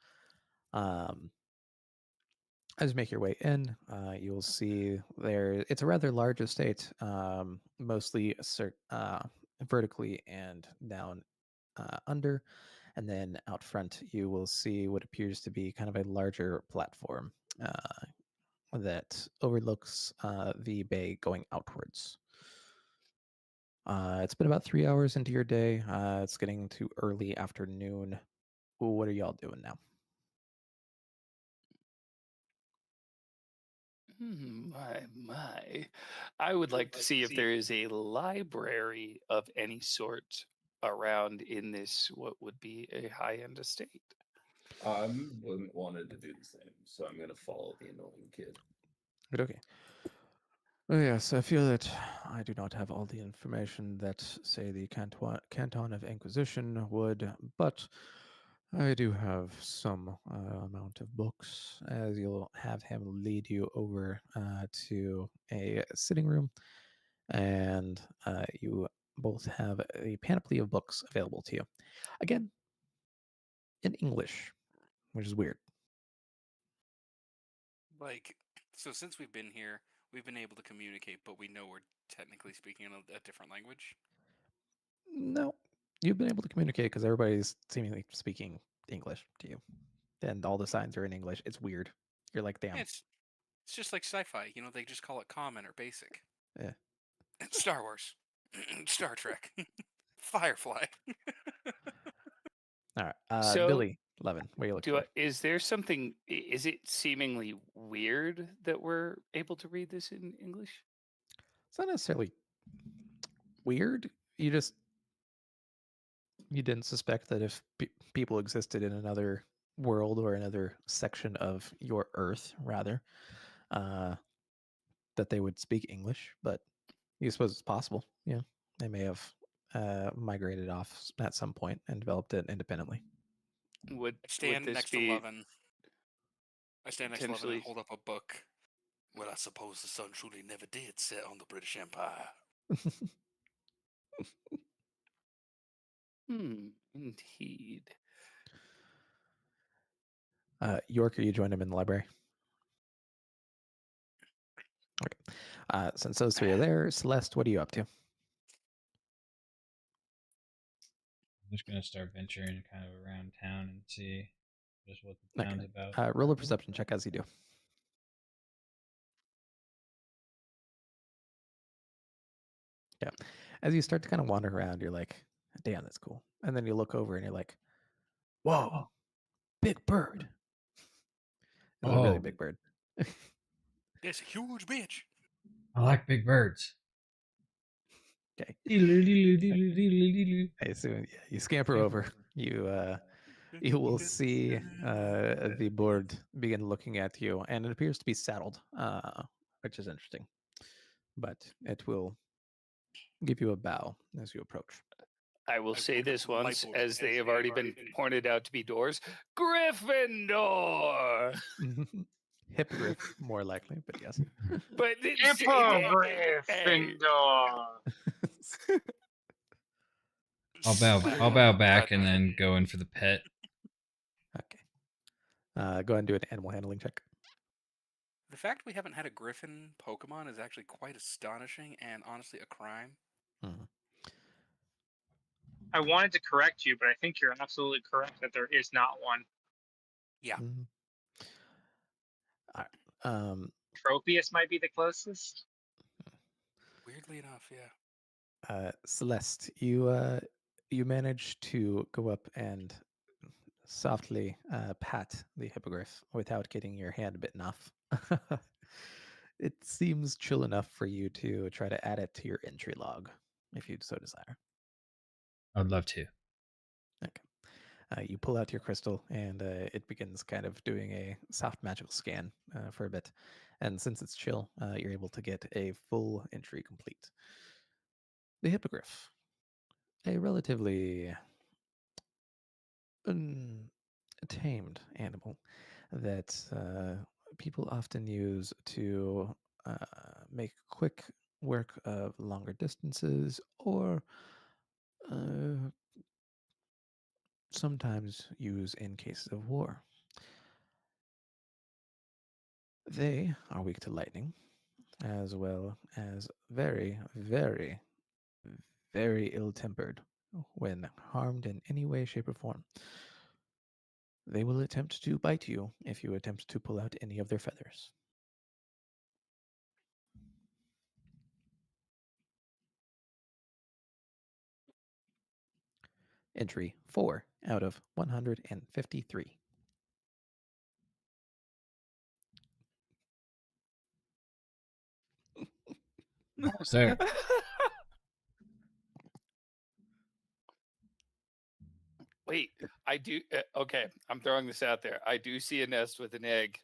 As you make your way in, you'll see there. It's a rather large estate, mostly vertically and down under, and then out front you will see what appears to be kind of a larger platform that overlooks the bay going outwards. It's been about 3 hours into your day. It's getting to early afternoon. What are y'all doing now? My. I would like to see if there is a library of any sort around in this, what would be a high-end estate. I wanted to do the same, so I'm gonna follow the annoying kid. Okay. Oh, yes, I feel that I do not have all the information that, say, the Canton of Inquisition would, but I do have some amount of books, as you'll have him lead you over to a sitting room, and you both have a panoply of books available to you. Again, in English, which is weird. Like, so since we've been here, we've been able to communicate, but we know we're technically speaking in a different language. No, you've been able to communicate because everybody's seemingly speaking English to you, and all the signs are in English. It's weird. You're like, damn. Yeah, it's just like sci-fi. You know, they just call it common or basic. Yeah. Star Wars, Star Trek, Firefly. All right, So, Billy Levin, what are you looking for? Is there something? Is it seemingly weird that we're able to read this in English? It's not necessarily weird. You didn't suspect that if people existed in another world or another section of your Earth, rather, uh, that they would speak English. But you suppose it's possible. Yeah, they may have migrated off at some point and developed it independently. Would I stand this next to be Levin. I stand next to Levin and potentially? hold up a book. Well, I suppose the sun truly never did set on the British Empire. Indeed. York, are you joined him in the library? Okay. Since those three are there, Celeste, what are you up to? I'm just gonna start venturing kind of around town and see just what the town's about. Roll a perception check as you do. Yeah. As you start to kind of wander around, you're like, damn, that's cool. And then you look over and you're like, whoa, big bird. It's a really Oh. big bird. It's a huge bitch. I like big birds. Okay. Doodle-doodle-doodle-doodle-doodle. I assume you scamper over. You will see the bird begin looking at you, and it appears to be saddled, which is interesting. But it will give you a bow as you approach. I will say wind up this my once, board. as they have already been pointed out to be doors. Gryffindor. Hippogriff, more likely, but yes. But Gryffindor. I'll bow back and then go in for the pet. Okay. Go ahead and do an animal handling check. The fact we haven't had a Griffin Pokemon is actually quite astonishing and honestly a crime. Mhm. I wanted to correct you, but I think you're absolutely correct that there is not one. Yeah. Mhm. All right. Tropius might be the closest. Weirdly enough, yeah. Celeste, you manage to go up and softly pat the hippogriff without getting your hand bitten off. It seems chill enough for you to try to add it to your entry log, if you so desire. I'd love to. Okay. You pull out your crystal, and it begins kind of doing a soft magical scan for a bit. And since it's chill, you're able to get a full entry complete. The hippogriff, a relatively tamed animal that people often use to make quick work of longer distances or sometimes use in cases of war. They are weak to lightning, as well as very, very, very ill tempered when harmed in any way, shape, or form. They will attempt to bite you if you attempt to pull out any of their feathers. Entry 4 out of 153. Almost there. Wait, I do. Okay, I'm throwing this out there. I do see a nest with an egg.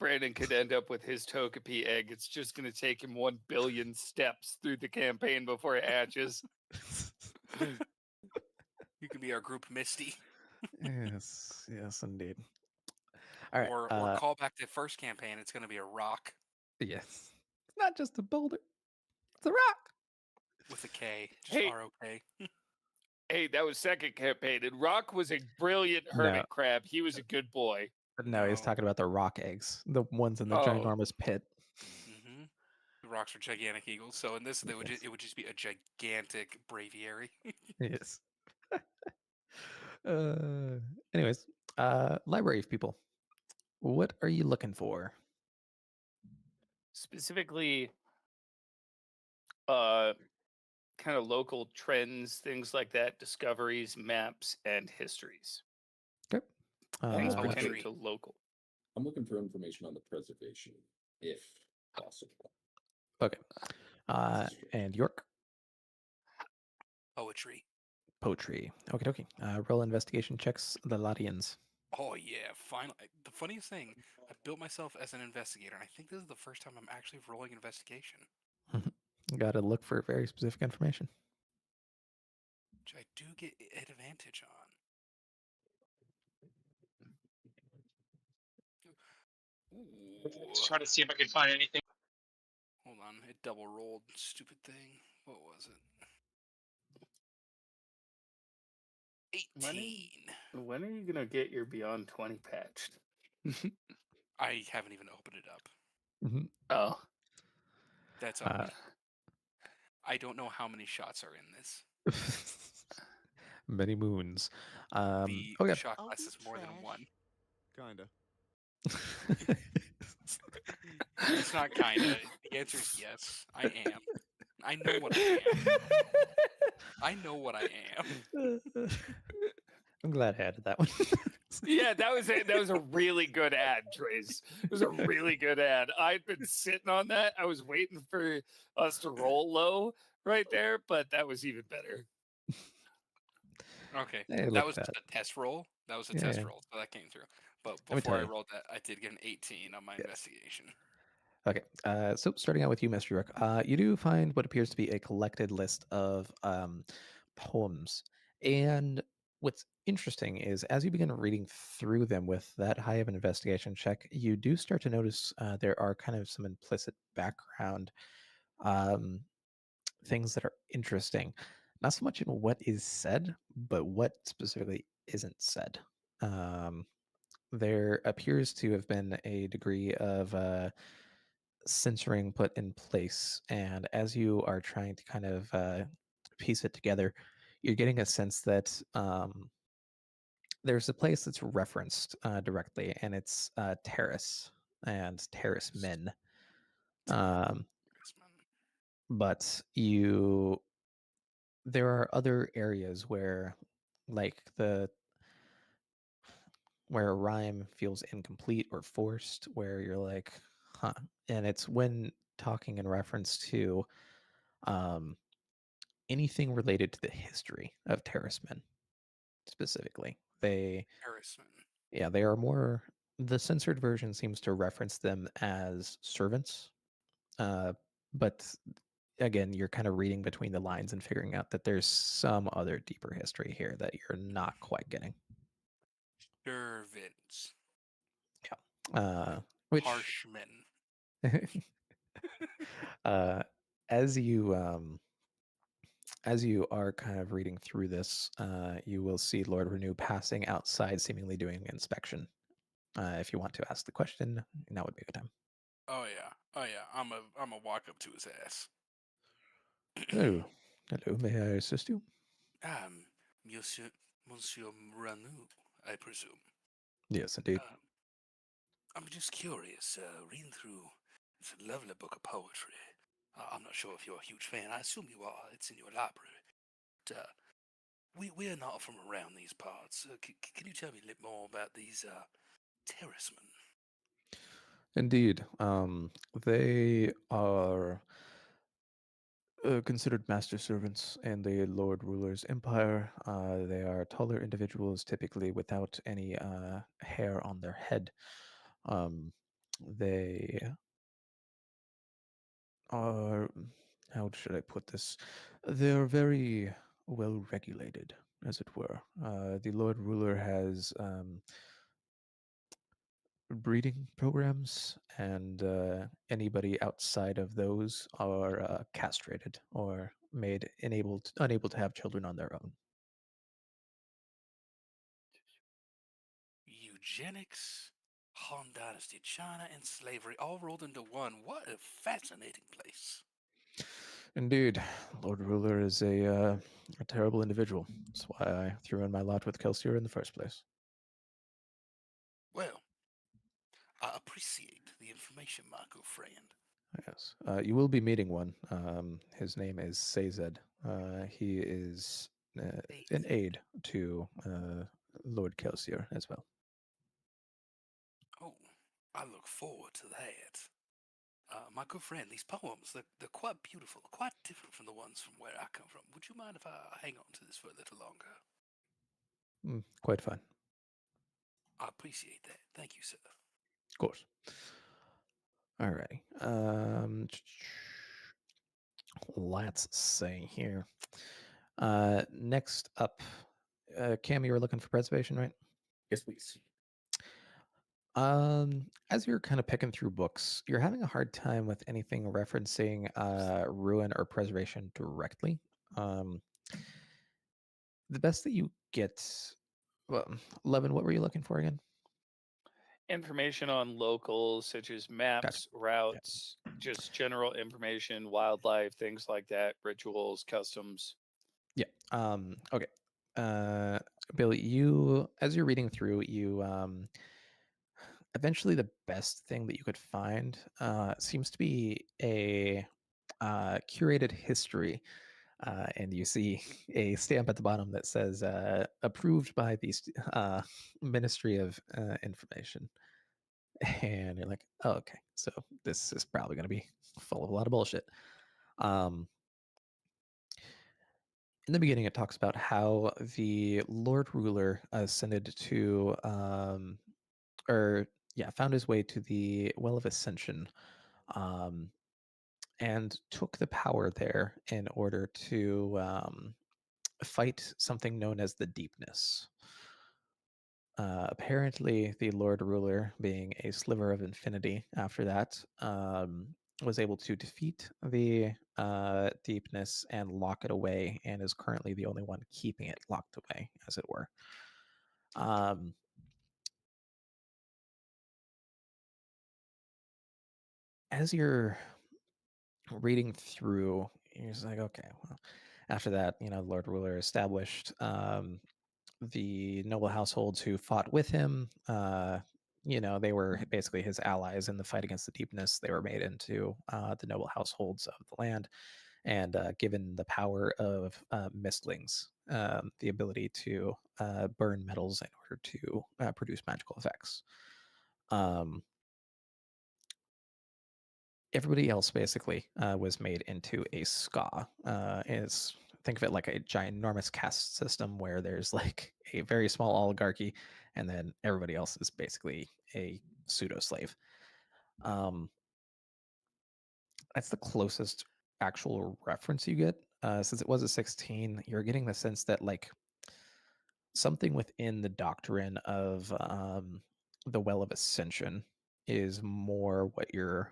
Brandon could end up with his Togepi egg. It's just going to take him 1 billion steps through the campaign before it hatches. You can be our group Misty. Yes, yes, indeed. All right. Or call back to the first campaign. It's going to be a rock. Yes. It's not just a boulder, it's a rock. with a K, just Hey. ROK. Hey, that was second campaign, and Rock was a brilliant hermit crab. He was a good boy. But no, he's talking about the rock eggs, the ones in the ginormous pit. Mm-hmm. The rocks are gigantic eagles. So in this, it would just be a gigantic braviary. Yes. Anyways, library people. What are you looking for? Specifically, kind of local trends, things like that, discoveries, maps, and histories. Okay. Things pertaining to local. I'm looking for information on the preservation, if possible. Okay. And York? Poetry. Poetry. Okay, okay. Roll investigation checks the Latians. Oh yeah, finally. The funniest thing, I built myself as an investigator, and I think this is the first time I'm actually rolling investigation. Got to look for very specific information. Which I do get advantage on. Let's try to see if I can find anything. Hold on, it double rolled. Stupid thing. What was it? 18. When are you gonna get your Beyond 20 patched? I haven't even opened it up. Mm-hmm. Oh, that's on me. I don't know how many shots are in this. Many moons. The okay. shot class is more than one. Kinda. It's not kinda. The answer is yes. I am. I know what I am. I know what I am. I'm glad I added that one. Yeah, that was a really good ad, Trace. It was a really good ad. I'd been sitting on that. I was waiting for us to roll low right there, but that was even better. Okay, Hey, that was just a test roll. That was a test roll, so that came through. But before I rolled that, I did get an 18 on my investigation. Okay, so starting out with you, Mr. Rook, you do find what appears to be a collected list of poems. And what's interesting is as you begin reading through them with that high of an investigation check, you do start to notice there are kind of some implicit background things that are interesting. Not so much in what is said, but what specifically isn't said. There appears to have been a degree of censoring put in place. And as you are trying to kind of piece it together, you're getting a sense that there's a place that's referenced directly, and it's Terrace and Terrace Men. But there are other areas where, like where a rhyme feels incomplete or forced, where you're like, huh. And it's when talking in reference to anything related to the history of Terracemen specifically. Yeah, they are more. The censored version seems to reference them as servants, but again, you're kind of reading between the lines and figuring out that there's some other deeper history here that you're not quite getting. Servants. Yeah. Which harsh men. As you are kind of reading through this, you will see Lord Renew passing outside, seemingly doing inspection. If you want to ask the question, now would be a good time. Oh yeah. I'm a walk up to his ass. Hello, may I assist you? Monsieur Renew, I presume. Yes, indeed. I'm just curious, reading through this lovely book of poetry. I'm not sure if you're a huge fan. I assume you are. It's in your library. But, we're not from around these parts. Can you tell me a little more about these terracemen? Indeed. They are considered master servants in the Lord Ruler's empire. They are taller individuals, typically without any hair on their head. They are, how should I put this? They're very well regulated, as it were. The Lord Ruler has breeding programs, and anybody outside of those are castrated or made unable to have children on their own. Eugenics, Han Dynasty, China, and slavery all rolled into one. What a fascinating place. Indeed, Lord Ruler is a terrible individual. That's why I threw in my lot with Kelsier in the first place. Well, I appreciate the information, my good friend. Yes, you will be meeting one. His name is Sazed. He is an aide to Lord Kelsier as well. Oh, I look forward to that. My good friend, these poems, they're quite beautiful, quite different from the ones from where I come from. Would you mind if I hang on to this for a little longer? Quite fine. I appreciate that. Thank you, sir. Of course. Alrighty. Let's see here. Next up, Cam, you were looking for preservation, right? Yes, please. As you're kind of picking through books, you're having a hard time with anything referencing ruin or preservation directly. The best that you get, well, Levin, what were you looking for again? Information on locals such as maps, routes, just general information, wildlife, things like that, rituals, customs. Yeah. Okay. Billy, you as you're reading through, you eventually the best thing that you could find seems to be a curated history. And you see a stamp at the bottom that says approved by the Ministry of Information. And you're like, oh, okay, so this is probably going to be full of a lot of bullshit. In the beginning, it talks about how the Lord Ruler ascended to, found his way to the Well of Ascension, and took the power there in order to fight something known as the Deepness. Apparently, the Lord Ruler, being a sliver of infinity after that, was able to defeat the Deepness and lock it away, and is currently the only one keeping it locked away, as it were. As you're reading through, you're just like, okay, well, after that, Lord Ruler established the noble households who fought with him. They were basically his allies in the fight against the Deepness. They were made into the noble households of the land and given the power of mistlings, the ability to burn metals in order to produce magical effects. Everybody else basically was made into a ska. Think of it like a ginormous caste system where there's like a very small oligarchy, and then everybody else is basically a pseudo slave. That's the closest actual reference you get. Since it was a 16, you're getting the sense that like something within the doctrine of the Well of Ascension is more what you're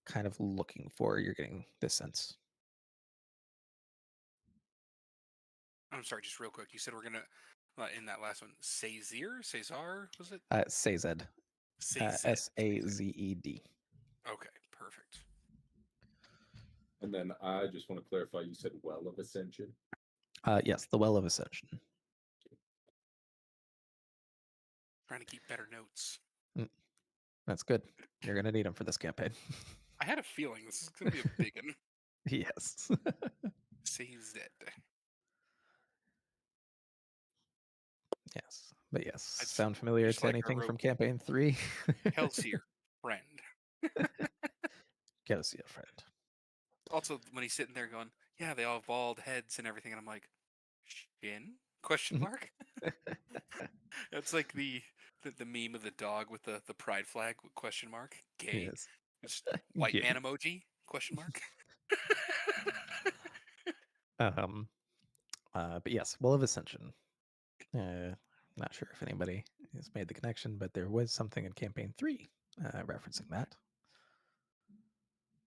kind of looking for. You're getting this sense. I'm sorry, just real quick. You said we're gonna in that last one, Cesar, was it? Sazed. Sazed. Okay, perfect. And then I just want to clarify, you said Well of Ascension? Yes, the Well of Ascension. Trying to keep better notes. That's good. You're going to need them for this campaign. I had a feeling this is going to be a big one. Yes. Saves it. Yes. But yes, sound familiar to like anything from campaign 3? Kelsier, friend. Kelsier, friend. Also, when he's sitting there going, yeah, they all have bald heads and everything, and I'm like, Shin? Question mark? It's like the meme of the dog with the pride flag with question mark. Gay. Yes. Just white Yeah. man emoji? Question mark. But yes, Well of Ascension. Not sure if anybody has made the connection, but there was something in campaign 3 referencing that.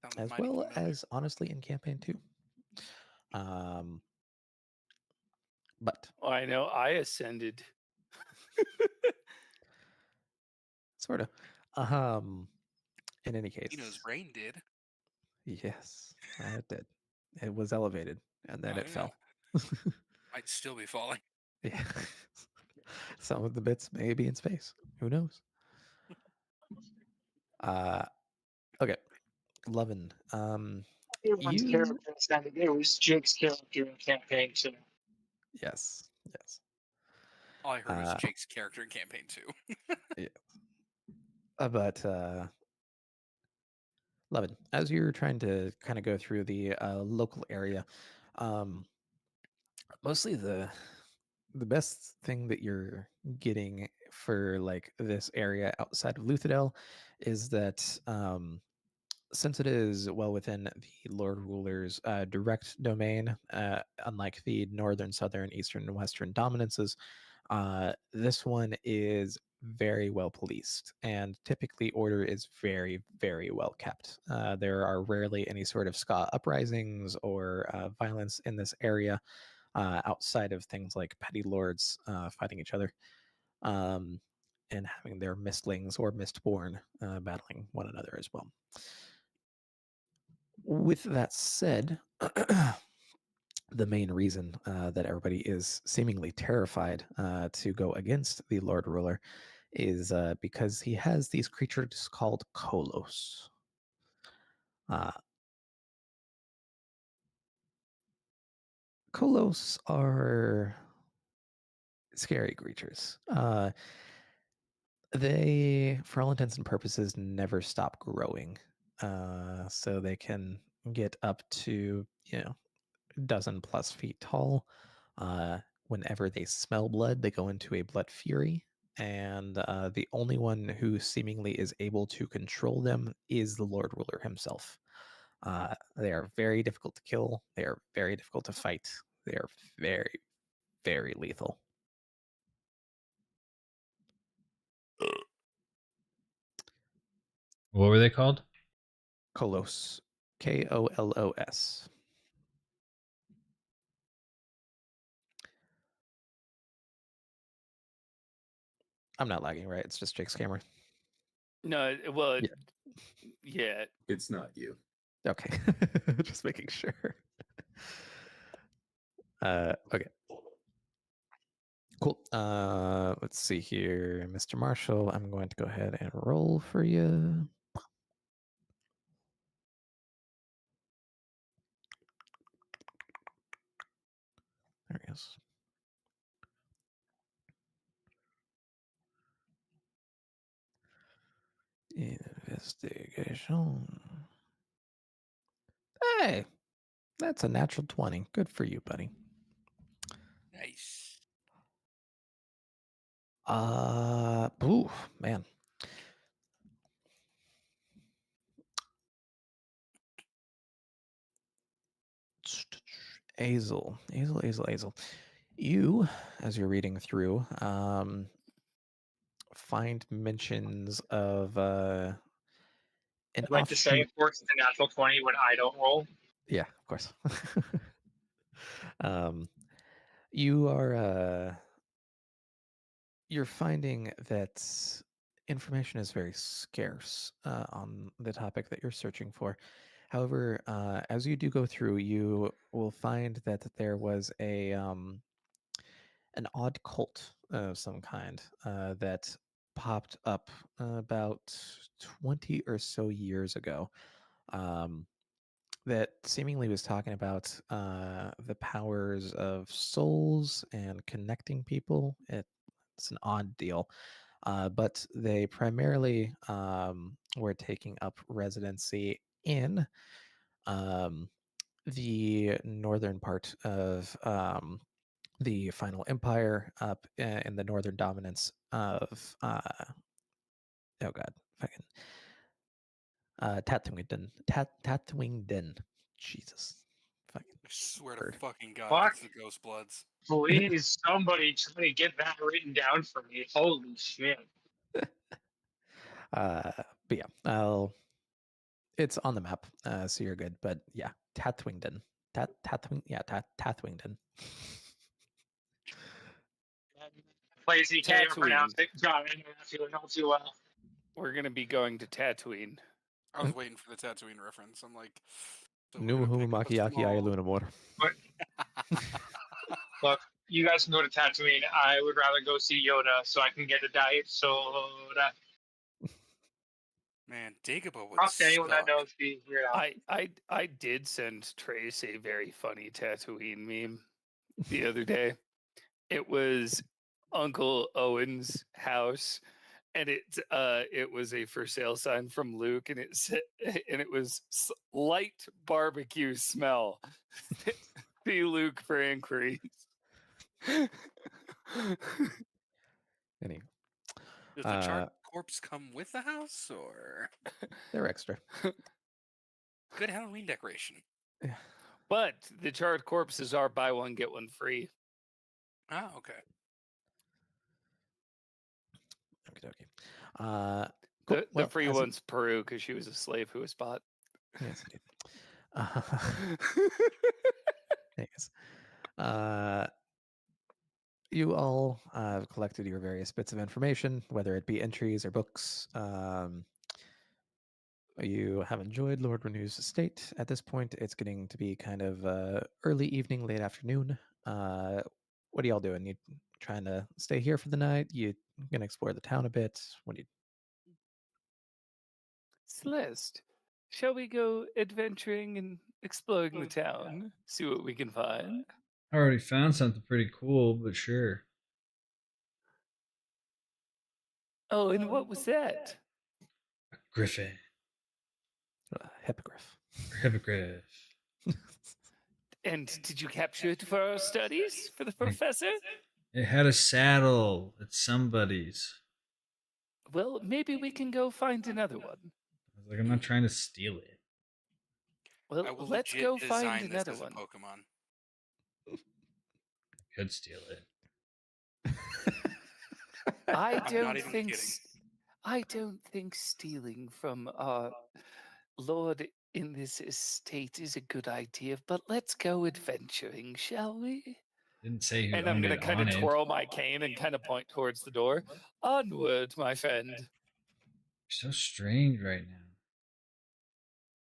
Sounds As mighty well familiar. as honestly in campaign 2. But Oh, I know. I ascended. sort of. In any Tino's case, brain did. yes, it did. It was elevated and then Oh it yeah, fell. might still be falling. Yeah. Some of the bits may be in space. Who knows? Uh, okay. Lovin. Everyone's You. character ascended. It was Jake's character in campaign too. Yes. Yes. All I heard was Uh, Jake's character in campaign 2. yeah. But Lovin, as you're trying to kind of go through the local area, um, mostly the best thing that you're getting for like this area outside of Luthadel is that since it is well within the Lord Ruler's direct domain, unlike the northern, southern, eastern, and western dominances, this one is very well policed, and typically order is very, very well kept. There are rarely any sort of ska uprisings or violence in this area outside of things like petty lords fighting each other. And having their mistlings or mistborn battling one another as well. With that said, the main reason that everybody is seemingly terrified to go against the Lord Ruler is because he has these creatures called Kolos. Uh, Kolos are scary creatures. They, for all intents and purposes, never stop growing. So they can get up to, dozen plus feet tall. Whenever they smell blood, they go into a blood fury. And the only one who seemingly is able to control them is the Lord Ruler himself. They are very difficult to kill. They are very difficult to fight. They are very, very lethal. What were they called? Kolos. Kolos. I'm not lagging, right? It's just Jake's camera. No, well, Yeah. yeah. It's not you. Okay. Just making sure. Okay. Cool. Let's see here, Mr. Marshall. I'm going to go ahead and roll for you. There he is. Investigation. Hey, that's a natural 20. Good for you, buddy. Nice. Ooh, man. Azel. You, as you're reading through, find mentions of an I'd like to say, offshoot. of course, it's a natural 20 when I don't roll. Yeah, of course. You are you're finding that information is very scarce on the topic that you're searching for. However, as you do go through, you will find that there was an odd cult of some kind that popped up about 20 or so years ago. That seemingly was talking about the powers of souls and connecting people. It's an odd deal, but they primarily were taking up residency in um, the northern part of the final empire, up in the northern dominance of oh god, fucking Tatwington. Jesus, fucking I swear to word. fucking God, Fuck. it's the Ghost Bloods. Please, somebody try to get that written down for me. Holy shit. But yeah, it's on the map, so you're good. But yeah, Tatwington. Tathwington. Place he can't even pronounce Tatooine. it. God, I know that feeling all too well. We're gonna be going to Tatooine. I was waiting for the Tatooine reference. I'm like, so we're Nuhu gonna pick up a Makiaki small- Lunamor. Look, you guys can go to Tatooine. I would rather go see Yoda so I can get a diet soda. Man, Dagobah would Trust anyone that suck. knows the Weird Al. I did send Trace a very funny Tatooine meme the other day. It was Uncle Owen's house, and it was a for sale sign from Luke, and it said, and it was light barbecue smell. See Luke for inquiries. Anyway, Does the charred corpse come with the house, or they're extra. good Halloween decoration? But the charred corpses are buy one get one free. Oh, okay. Okay. Cool. The Well, free as you- one's Peru because she was a slave who was bought. Yes, indeed. Anyways, you all have collected your various bits of information, whether it be entries or books. You have enjoyed Lord Renew's estate. At this point, it's getting to be kind of early evening, late afternoon. What are y'all doing? You trying to stay here for the night? You gonna explore the town a bit? What do you? Celeste, shall we go adventuring and exploring the town? See what we can find? I already found something pretty cool, but sure. Oh, and what was that? A griffin. Hippogriff. Or hippogriff. And did you capture it for our studies for the professor? It had a saddle. It's somebody's. Well, maybe we can go find another one. I was like, I'm not trying to steal it. Well, I will let's legit go design find this another as a one. Pokemon. Could steal it. I I'm don't not even think kidding. I don't think stealing from our lord in this estate is a good idea, but let's go adventuring, shall we? Didn't say who And I'm owned gonna it kind on of it. twirl my cane and kind of point towards the door. Onward, my friend. You're so strange right now.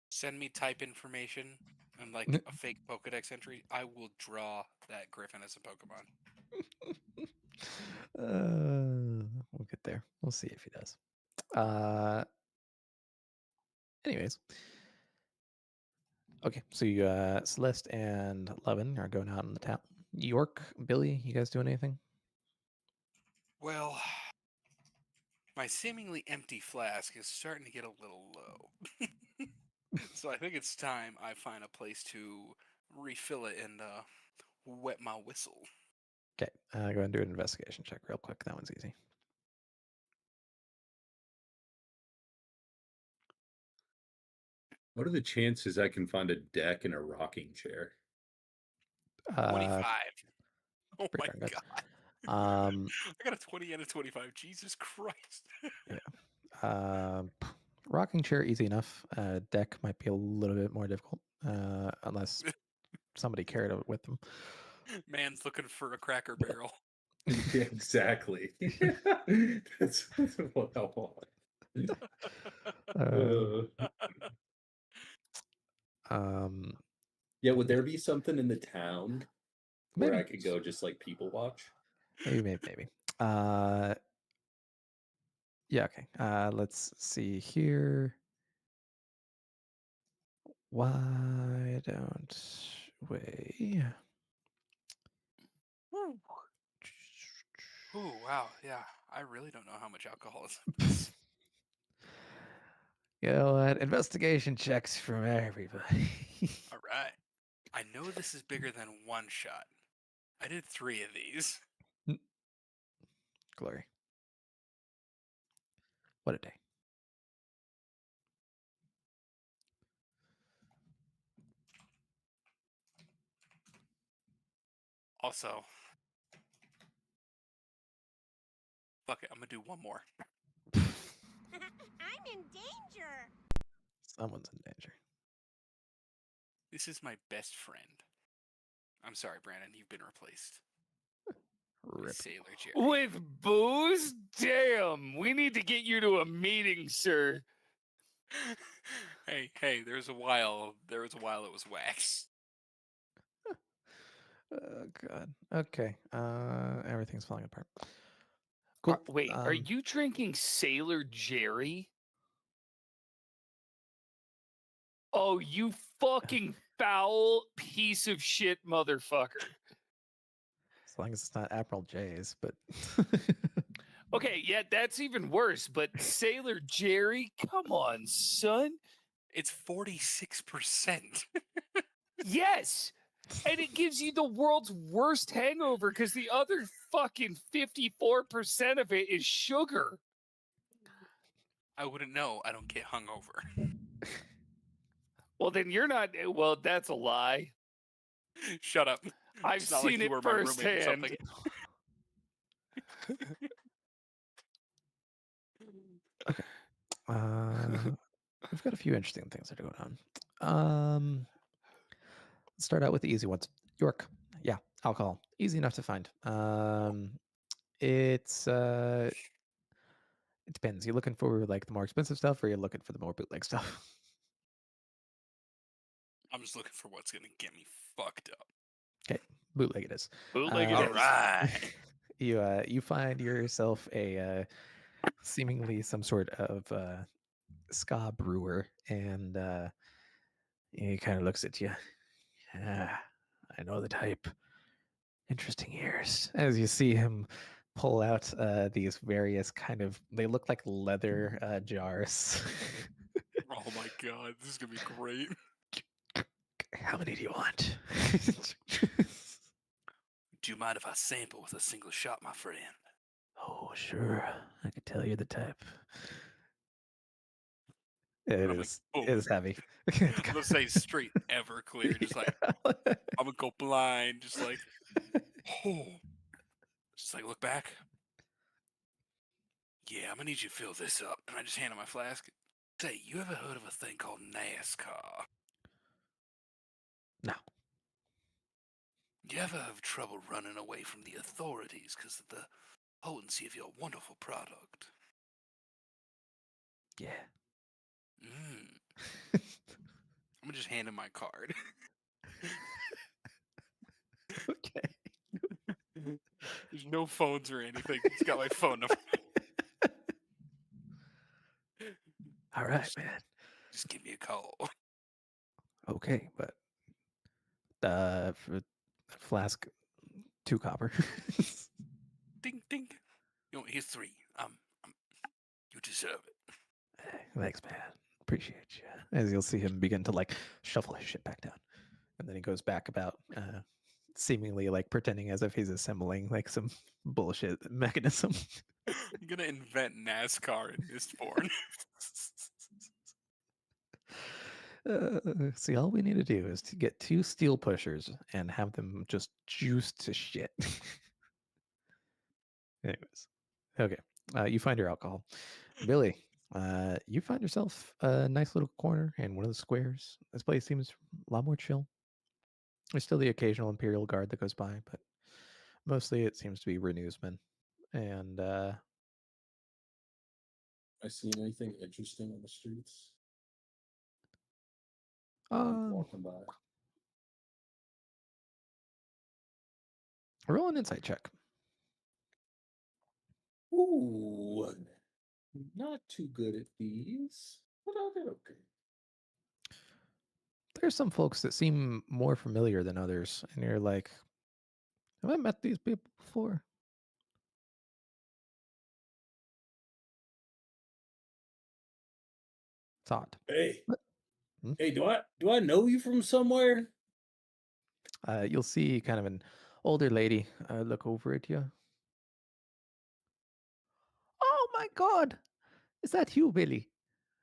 Send me type information and like a fake Pokedex entry. I will draw that Griffin as a Pokemon. We'll get there. We'll see if he does. Anyways. Okay, so you, Celeste and Levin are going out in the town. York, Billy, you guys doing anything? Well, my seemingly empty flask is starting to get a little low. So I think it's time I find a place to refill it and wet my whistle. Okay, go ahead and do an investigation check real quick. That one's easy. What are the chances I can find a deck and a rocking chair? 25. Oh pretty my darn good. god. Um, I got a 20 and a 25. Jesus Christ. Rocking chair, easy enough. Deck might be a little bit more difficult, unless somebody carried it with them. Man's looking for a Cracker Barrel. Yeah, exactly. That's what I want. Yeah, would there be something in the town where Maybe. I could go just like people watch? Maybe. Yeah, okay. Let's see here. Why don't we? Woo. Ooh, wow. Yeah. I really don't know how much alcohol is in this. You know what? Investigation checks from everybody. All right. I know this is bigger than one shot. I did 3 of these. Glory. What a day. Also, fuck it. I'm going to do one more. I'm in danger. Someone's in danger. This is my best friend. I'm sorry, Brandon. You've been replaced. by Rip. Sailor Jerry. With booze? Damn, we need to get you to a meeting, sir. Hey, there was a while it was wax. Oh god. Okay. Everything's falling apart. Cool. Wait, are you drinking Sailor Jerry? Oh, you fucking foul piece of shit motherfucker. As long as it's not Admiral J's, but Okay, yeah, that's even worse, but Sailor Jerry, come on, son. It's 46%. Yes. And it gives you the world's worst hangover because the other fucking 54% of it is sugar. I wouldn't know. I don't get hungover. Well, then you're not. Well, that's a lie. Shut up. I've It's not seen like you it were my roommate or firsthand. something. We've got a few interesting things that are going on. Let's start out with the easy ones. York. Yeah, alcohol. Easy enough to find. It's it depends. You looking for like the more expensive stuff, or you're looking for the more bootleg stuff? I'm just looking for what's gonna get me fucked up. Okay, bootleg it is. Bootleg it All is. right. You find yourself a seemingly some sort of ska brewer, and he kind of looks at you. Yeah, I know the type. Interesting ears. As you see him pull out these various kind of, they look like leather jars. Oh my god, this is gonna be great. How many do you want? Do you mind if I sample with a single shot, my friend? Oh, sure. I can tell you the type. It I'm like, is. boom. It is heavy. I'm gonna say straight Everclear, just like I'm gonna go blind, just like, oh, just like look back. Yeah, I'm gonna need you to fill this up, and I just hand him my flask. Say, you ever heard of a thing called NASCAR? No. You ever have trouble running away from the authorities because of the potency of your wonderful product? Yeah. I'm gonna just hand him my card. Okay. There's no phones or anything. He's got my phone number. All right, man. Just give me a call. Okay, but for flask, 2 copper. Ding, ding. You know, here's 3. You deserve it. Hey, thanks, man. Appreciate you. As you'll see him begin to like shuffle his shit back down, and then he goes back about, seemingly like pretending as if he's assembling like some bullshit mechanism. I'm gonna invent NASCAR in Mistborn. See, all we need to do is to get 2 steel pushers and have them just juiced to shit. Anyways, okay. You find your alcohol, Billy. You find yourself a nice little corner in one of the squares. This place seems a lot more chill. There's still the occasional Imperial Guard that goes by, but mostly it seems to be Renewsmen. And I seen anything interesting on the streets? Walking by. roll an insight check. Ooh, not too good at these, but I'll get okay. There's some folks that seem more familiar than others, and you're like, have I met these people before? It's odd. Hey, But, hmm? hey, do I know you from somewhere? You'll see kind of an older lady look over at you. Oh my God, is that you, Billy?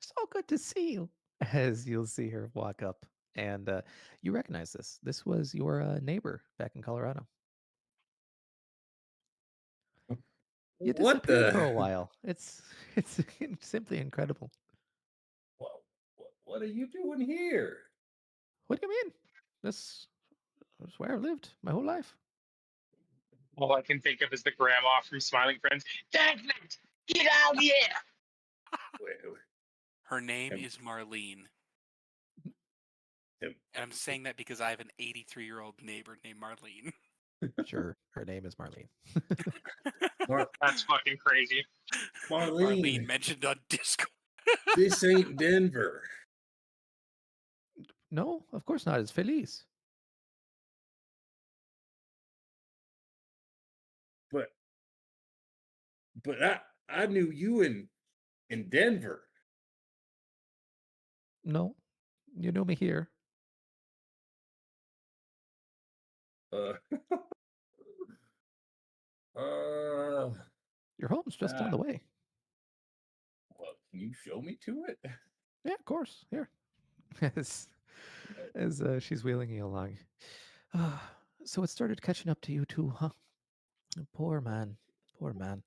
So good to see you. As you'll see her walk up, and you recognize this. This was your neighbor back in Colorado. You What disappeared for a the? while. It's simply incredible. What, what are you doing here? What do you mean? This is where I've lived my whole life. All I can think of is the grandma from Smiling Friends. That's it! Get out here! Wait, Her name Him. is Marlene. him. And I'm saying that because I have an 83-year-old neighbor named Marlene. Sure, her name is Marlene. Mar- That's fucking crazy. Marlene, mentioned on Discord. this ain't Denver. No, of course not. It's Feliz. But I knew you in Denver. No, you know me here. Uh, uh, Your home's just down the way. well, can you show me to it? Yeah, of course. Here. as she's wheeling you along. So it started catching up to you too, huh? Poor man. Poor man.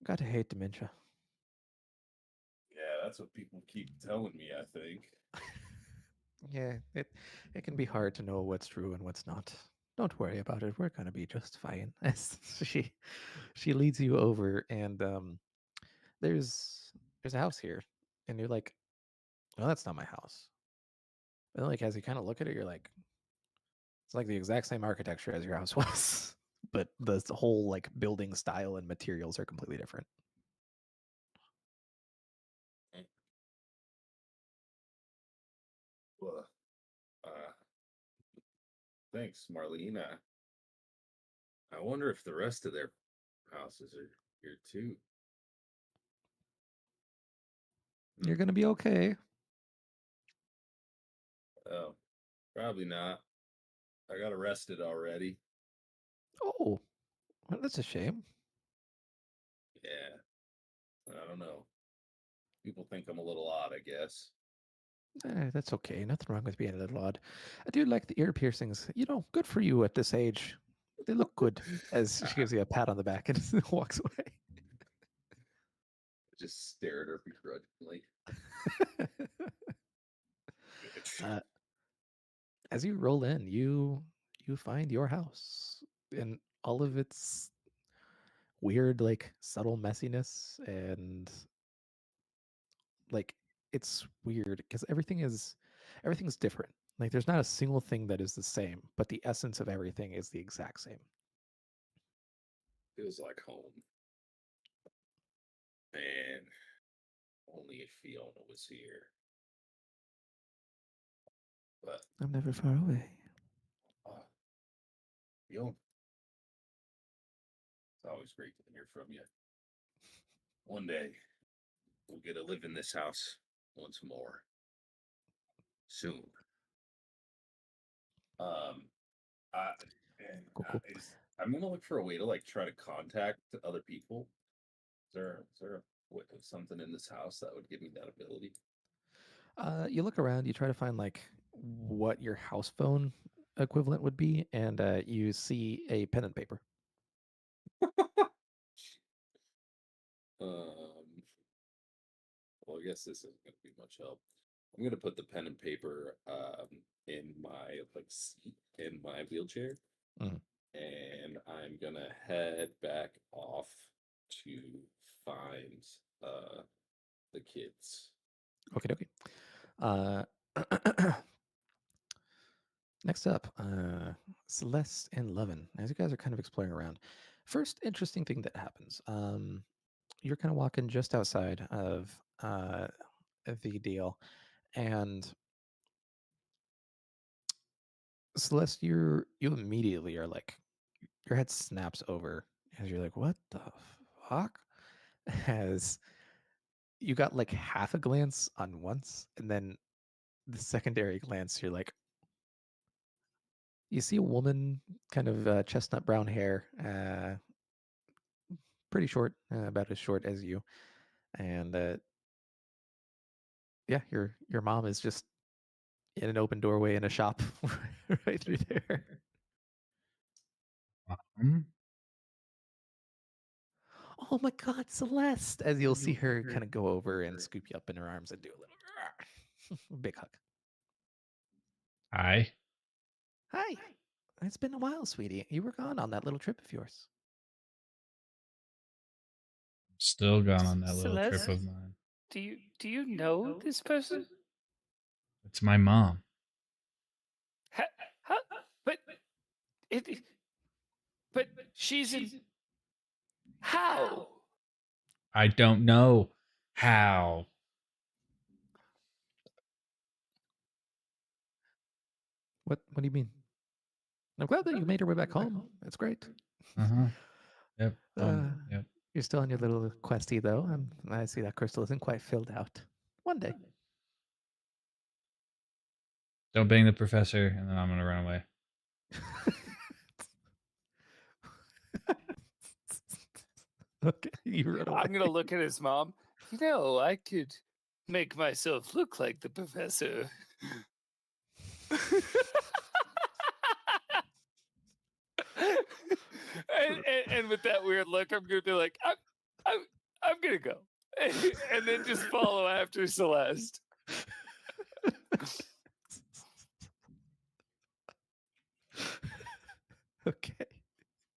Gotta hate dementia. Yeah, that's what people keep telling me, I think. Yeah, it can be hard to know what's true and what's not. Don't worry about it. We're gonna be just fine. As she leads you over, and there's a house here, and you're like, no, that's not my house. And like as you kind of look at it, you're like, it's like the exact same architecture as your house was, but the whole like building style and materials are completely different. Well, thanks, Marlene. I wonder if the rest of their houses are here too. You're gonna be okay. Oh, probably not. I got arrested already. Oh, well, that's a shame. Yeah, I don't know. People think I'm a little odd, I guess. That's okay. Nothing wrong with being a little odd. I do like the ear piercings. You know, good for you at this age. They look good. As she gives you a pat on the back and walks away. Just stare at her begrudgingly. uh, as you roll in, you find your house in all of its weird, like subtle messiness, and like it's weird because everything's different. Like there's not a single thing that is the same, but the essence of everything is the exact same. Feels like home. Man, only if Fiona was here. But I'm never far away. Fiona, it's always great to hear from you. One day, we'll get to live in this house once more. Soon. I, Cool. I'm gonna look for a way to like try to contact other people. Is there something in this house that would give me that ability? You look around, you try to find like what your house phone equivalent would be, and you see a pen and paper. Um, well, I guess this isn't gonna be much help. I'm gonna put the pen and paper in my like seat in my wheelchair, Mhm. and I'm gonna head back off to find the kids. Okay. Uh, next up, Celeste and Levin. As you guys are kind of exploring around, first interesting thing that happens. You're kind of walking just outside of the deal, and Celeste, you immediately are like, your head snaps over as you're like, what the fuck? As you got like half a glance on once, and then the secondary glance, you're like, you see a woman, kind of chestnut brown hair, pretty short, about as short as you, and yeah, your mom is just in an open doorway in a shop right through there. Oh my God, Celeste! As you'll see her kind of go over and scoop you up in her arms and do a little big hug. Hi. Hi. It's been a while, sweetie. You were gone on that little trip of yours. Still gone on that little trip Celeste? of mine. Do you know this person? It's my mom. How? But it. But she's in. How? I don't know how. What do you mean? I'm glad that you made your way back home. That's great. Uh-huh. Yep. Uh, Yep. You're still on your little questy, though. I see that crystal isn't quite filled out. One day. Don't bang the professor, and then I'm gonna run away. Okay, you run away. I'm gonna look at his mom. You know, I could make myself look like the professor. And with that weird look, I'm gonna be like, I'm gonna go, and then just follow after Celeste. Okay.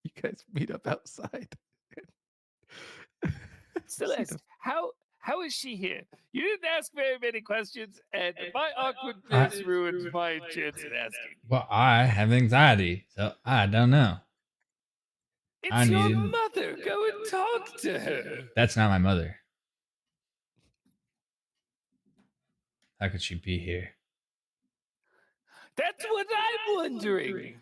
You guys meet up outside. Celeste, how is she here? You didn't ask very many questions, and my awkwardness ruined my chance at asking. Well, I have anxiety, so I don't know. It's your mother. Go and talk to her. That's not my mother. How could she be here? That's what I'm wondering.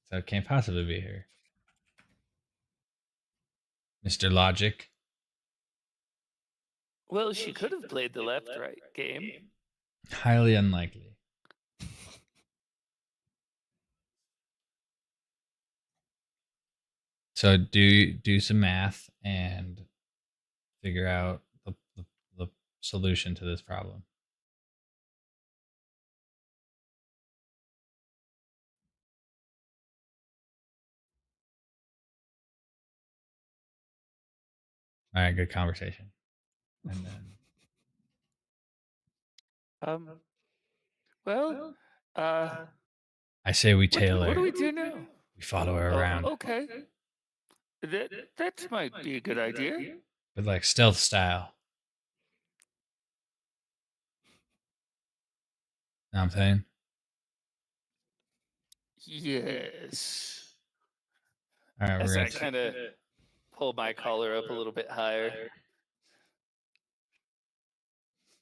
So it can't possibly be here. Mr. Logic. Well, she could have played the left-right game. Highly unlikely. So do some math and figure out the solution to this problem. All right, good conversation. And then Well, I say we tail her. what do we do now? We follow her around. Okay. That might be a good idea. But like stealth style. Know what I'm saying? Yes. All right, As we're I gonna kind of pull my collar up a little bit higher.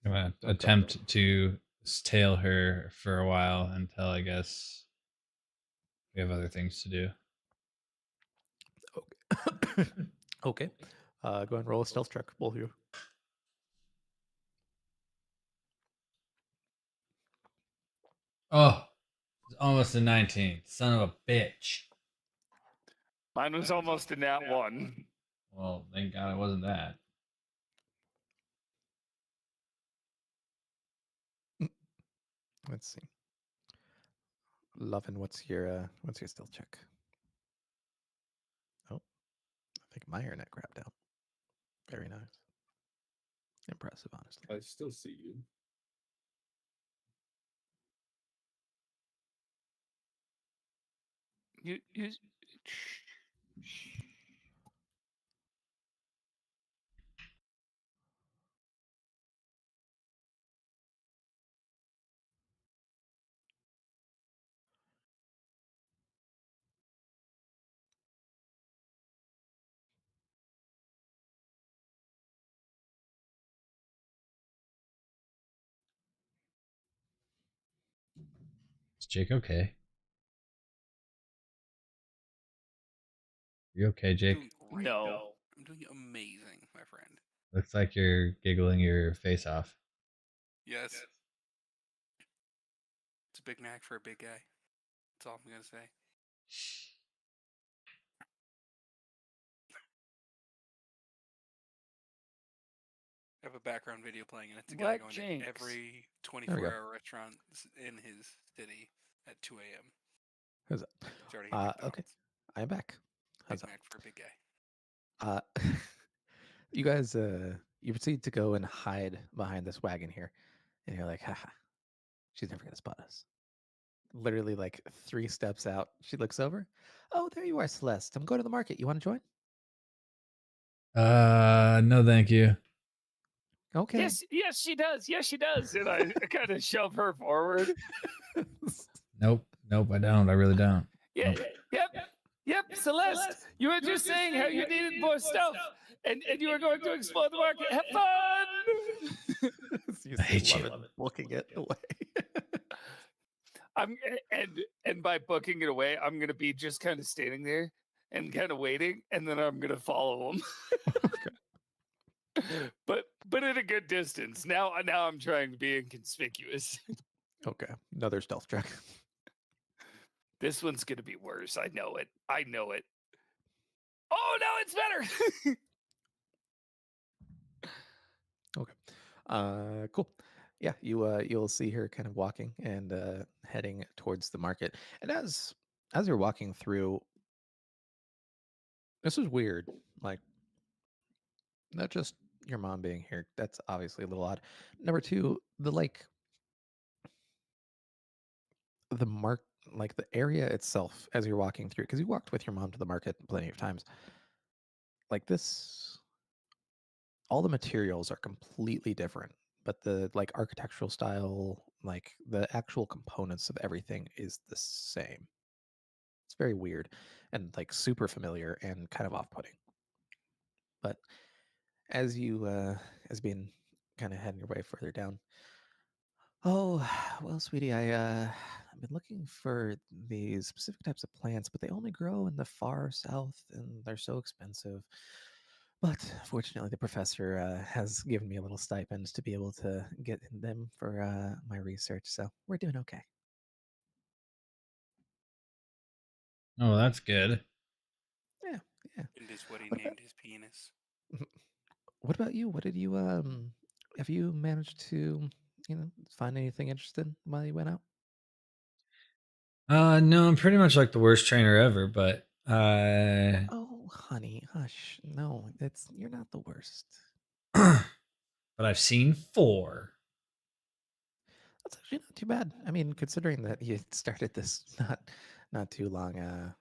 I'm gonna attempt to tail her for a while until I guess we have other things to do. Okay. Go ahead and roll a stealth check, both of you. Oh, it's almost a 19. Son of a bitch. Mine was almost in that one. Well, thank God it wasn't that. Let's see. Lovin, what's your stealth check? Oh, I think my internet crapped out. Very nice. Impressive, honestly. I still see you. You Is Jake okay? You okay, Jake? Doing great. No. I'm doing amazing, my friend. Looks like you're giggling your face off. Yes. It's a Big Mac for a big guy. That's all I'm gonna say. I have a background video playing, and it's a guy Black going Jinx. to every we go. 24-hour restaurant in his city at 2 a.m. How's that? He's already at Okay. McDonald's. I'm back. How's Big that? Mac for a big guy. You guys, you proceed to go and hide behind this wagon here, and you're like, haha, She's never gonna spot us. Literally, like 3 steps out, she looks over. Oh, there you are, Celeste. I'm going to the market. You want to join? No, thank you. Okay. Yes, she does. Yes, she does. And I kind of shove her forward. Nope, I don't. I really don't. Yeah, Nope. yep, Celeste. You were just saying how you needed more stuff, and you were going to explore the market. Have fun. You I see hate you. Lovin booking it away. And by booking it away, I'm gonna be just kind of standing there and kind of waiting, and then I'm gonna follow him. but at a good distance. Now I'm trying to be inconspicuous. Okay, another stealth check. This one's gonna be worse. I know it. Oh no, it's better. Okay. Cool. Yeah, you'll see her kind of walking and heading towards the market. And as you're walking through, this is weird. Like, not just your mom being here. That's obviously a little odd. Number two, the mark, like the area itself as you're walking through, because you walked with your mom to the market plenty of times. Like this, all the materials are completely different, but the like architectural style, like the actual components of everything is the same. It's very weird and like super familiar and kind of off-putting. But as you being kind of heading your way further down, oh, well, sweetie, I've been looking for these specific types of plants, but they only grow in the far south and they're so expensive. But fortunately, the professor has given me a little stipend to be able to get them for my research, so we're doing okay. Oh, that's good. Yeah, yeah. And is what he What about named his penis. what about you? What did you have you managed to, find anything interesting while you went out? No, I'm pretty much like the worst trainer ever, but Oh, honey, hush. No, you're not the worst. but I've seen 4. That's actually not too bad. I mean, considering that you started this not too long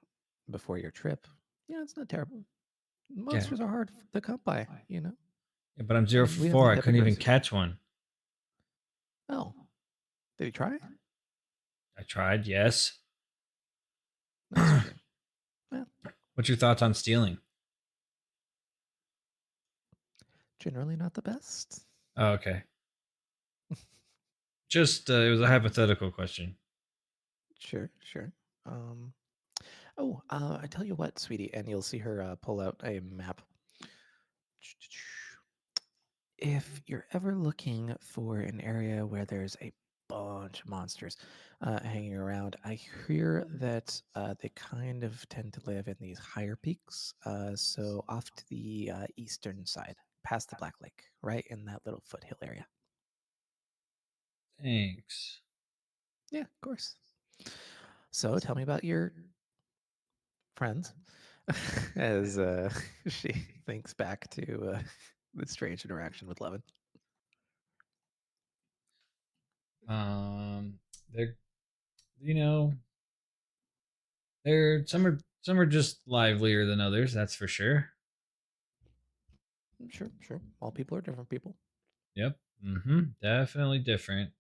before your trip, yeah, it's not terrible. Yeah. Monsters are hard to come by, Yeah, but I'm 0 and for we have 4. the I epic couldn't even races. catch one. Oh, did you try? I tried, yes. That's a shame. Well, What's your thoughts on stealing? generally not the best. Oh, okay. Just it was a hypothetical question. Sure, sure. Um, I tell you what, sweetie, and you'll see her pull out a map. If you're ever looking for an area where there's a bunch of monsters hanging around, I hear that they kind of tend to live in these higher peaks. So off to the eastern side, past the Black Lake, right in that little foothill area. Thanks. Yeah, of course. So tell me about your friends as she thinks back to the strange interaction with Levin. They're you know they're some are just livelier than others. That's for sure. Sure, sure. All people are different people. Yep. Mm-hmm. Definitely different.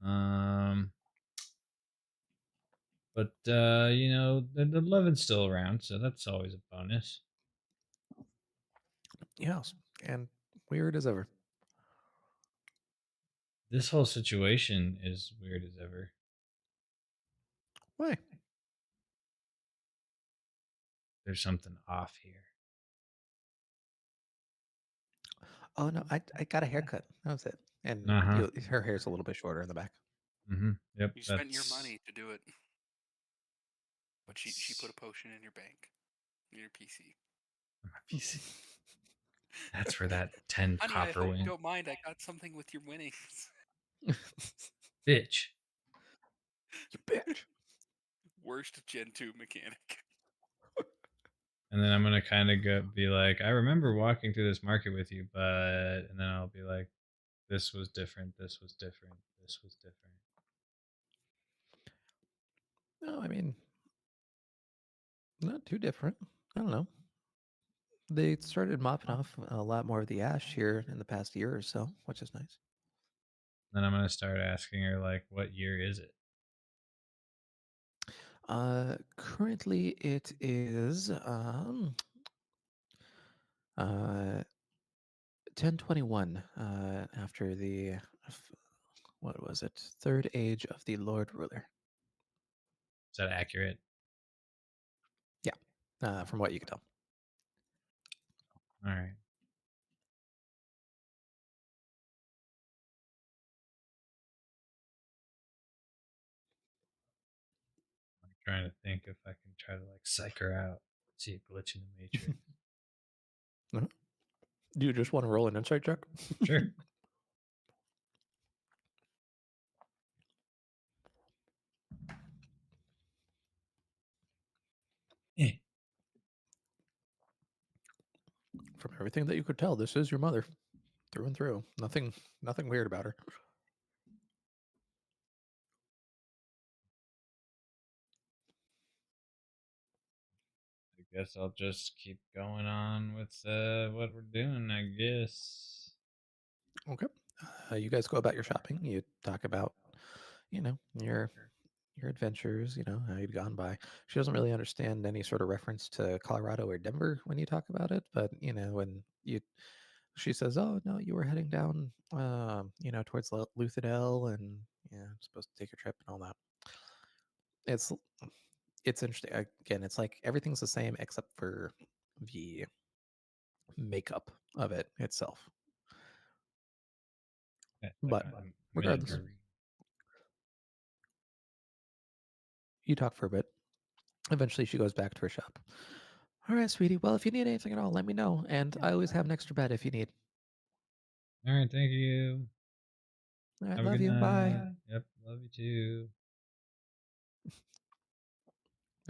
Um, but the Levin's still around, so that's always a bonus. Yes, and weird as ever. This whole situation is weird as ever. Why? There's something off here. Oh no, I got a haircut. That was it. And Uh-huh. her hair's a little bit shorter in the back. Mm-hmm. Yep. You spent your money to do it. But she put a potion in your bank. In your PC. PC. That's for that 10 Honey, I copper hope you wing. don't mind. I got something with your winnings. Bitch. You bitch. Worst Gen 2 mechanic. And then I'm gonna kind of be like, I remember walking through this market with you, but and then I'll be like, this was different. This was different. This was different. No, I mean, not too different. I don't know. They started mopping off a lot more of the ash here in the past year or so, which is nice. Then I'm gonna start asking her like, what year is it? Currently it is 1021 after the what was it? Third age of the Lord Ruler. Is that accurate? Yeah, from what you can tell. All right. I'm trying to think if I can try to like psych her out. See a glitch in the matrix. Do you just want to roll an insight check? Sure. Eh. From everything that you could tell, this is your mother, through and through. Nothing weird about her. I guess I'll just keep going on with what we're doing, I guess. Okay. You guys go about your shopping. You talk about, your adventures. How you'd gone by. She doesn't really understand any sort of reference to Colorado or Denver when you talk about it, but when she says, "Oh no, you were heading down, towards Luthadel, and supposed to take your trip and all that." It's it's interesting. Again, it's like everything's the same except for the makeup of it itself. Yeah, But I'm regardless, gonna- you talk for a bit. Eventually, she goes back to her shop. All right, sweetie. Well, if you need anything at all, let me know. And I always have an extra bed if you need. All right, thank you. All right, Have a love good you. night. Bye. Yep, love you too.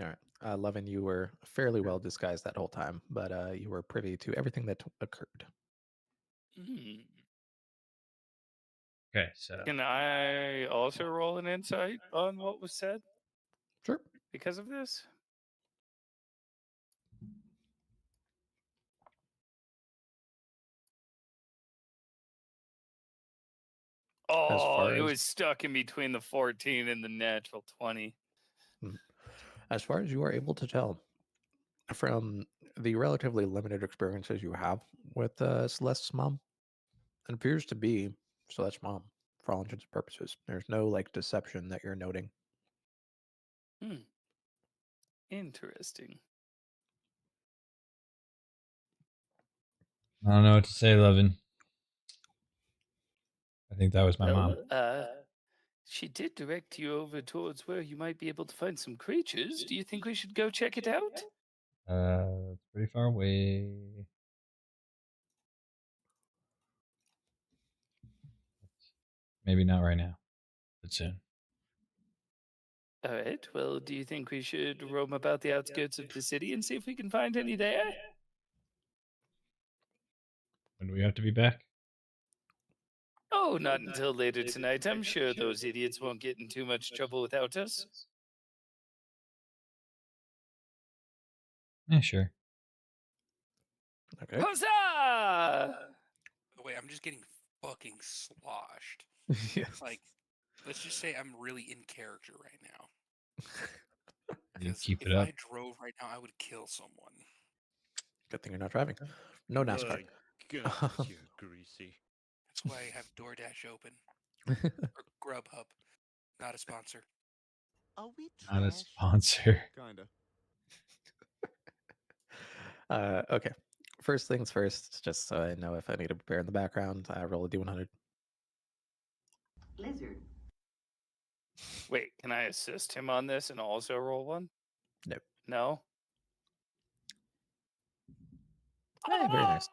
All right. Levin, you were fairly well disguised that whole time, but you were privy to everything that occurred. Hmm. Okay, so Can I also roll an insight on what was said Sure. because of this? As Oh, far it as was stuck in between the 14 and the natural 20. as far as you are able to tell from the relatively limited experiences you have with Celeste's mom, it appears to be Celeste's mom for all intents and purposes. There's no like deception that you're noting. Hmm. Interesting. I don't know what to say, Levin. I think that was my mom. Well, she did direct you over towards where you might be able to find some creatures. Do you think we should go check it out? It's pretty far away. Maybe not right now, but soon. All right. Well, do you think we should roam about the outskirts of the city and see if we can find any there? When do we have to be back? Oh, not until later tonight. I'm sure those idiots won't get in too much trouble without us. Yeah, sure. Okay. Huzzah! Oh, wait, I'm just getting fucking sloshed. Yes. Like, let's just say I'm really in character right now. You Because keep if it up. I drove right now, I would kill someone. Good thing you're not driving. No NASCAR. God, you're greasy. That's why I have DoorDash open or Grubhub. Not a sponsor. Are we Not a trash? sponsor. Kinda. Okay. First things first, just so I know if I need to prepare in the background, I roll a D100. Lizard. Wait, can I assist him on this and also roll one? No. No? Hey, very nice.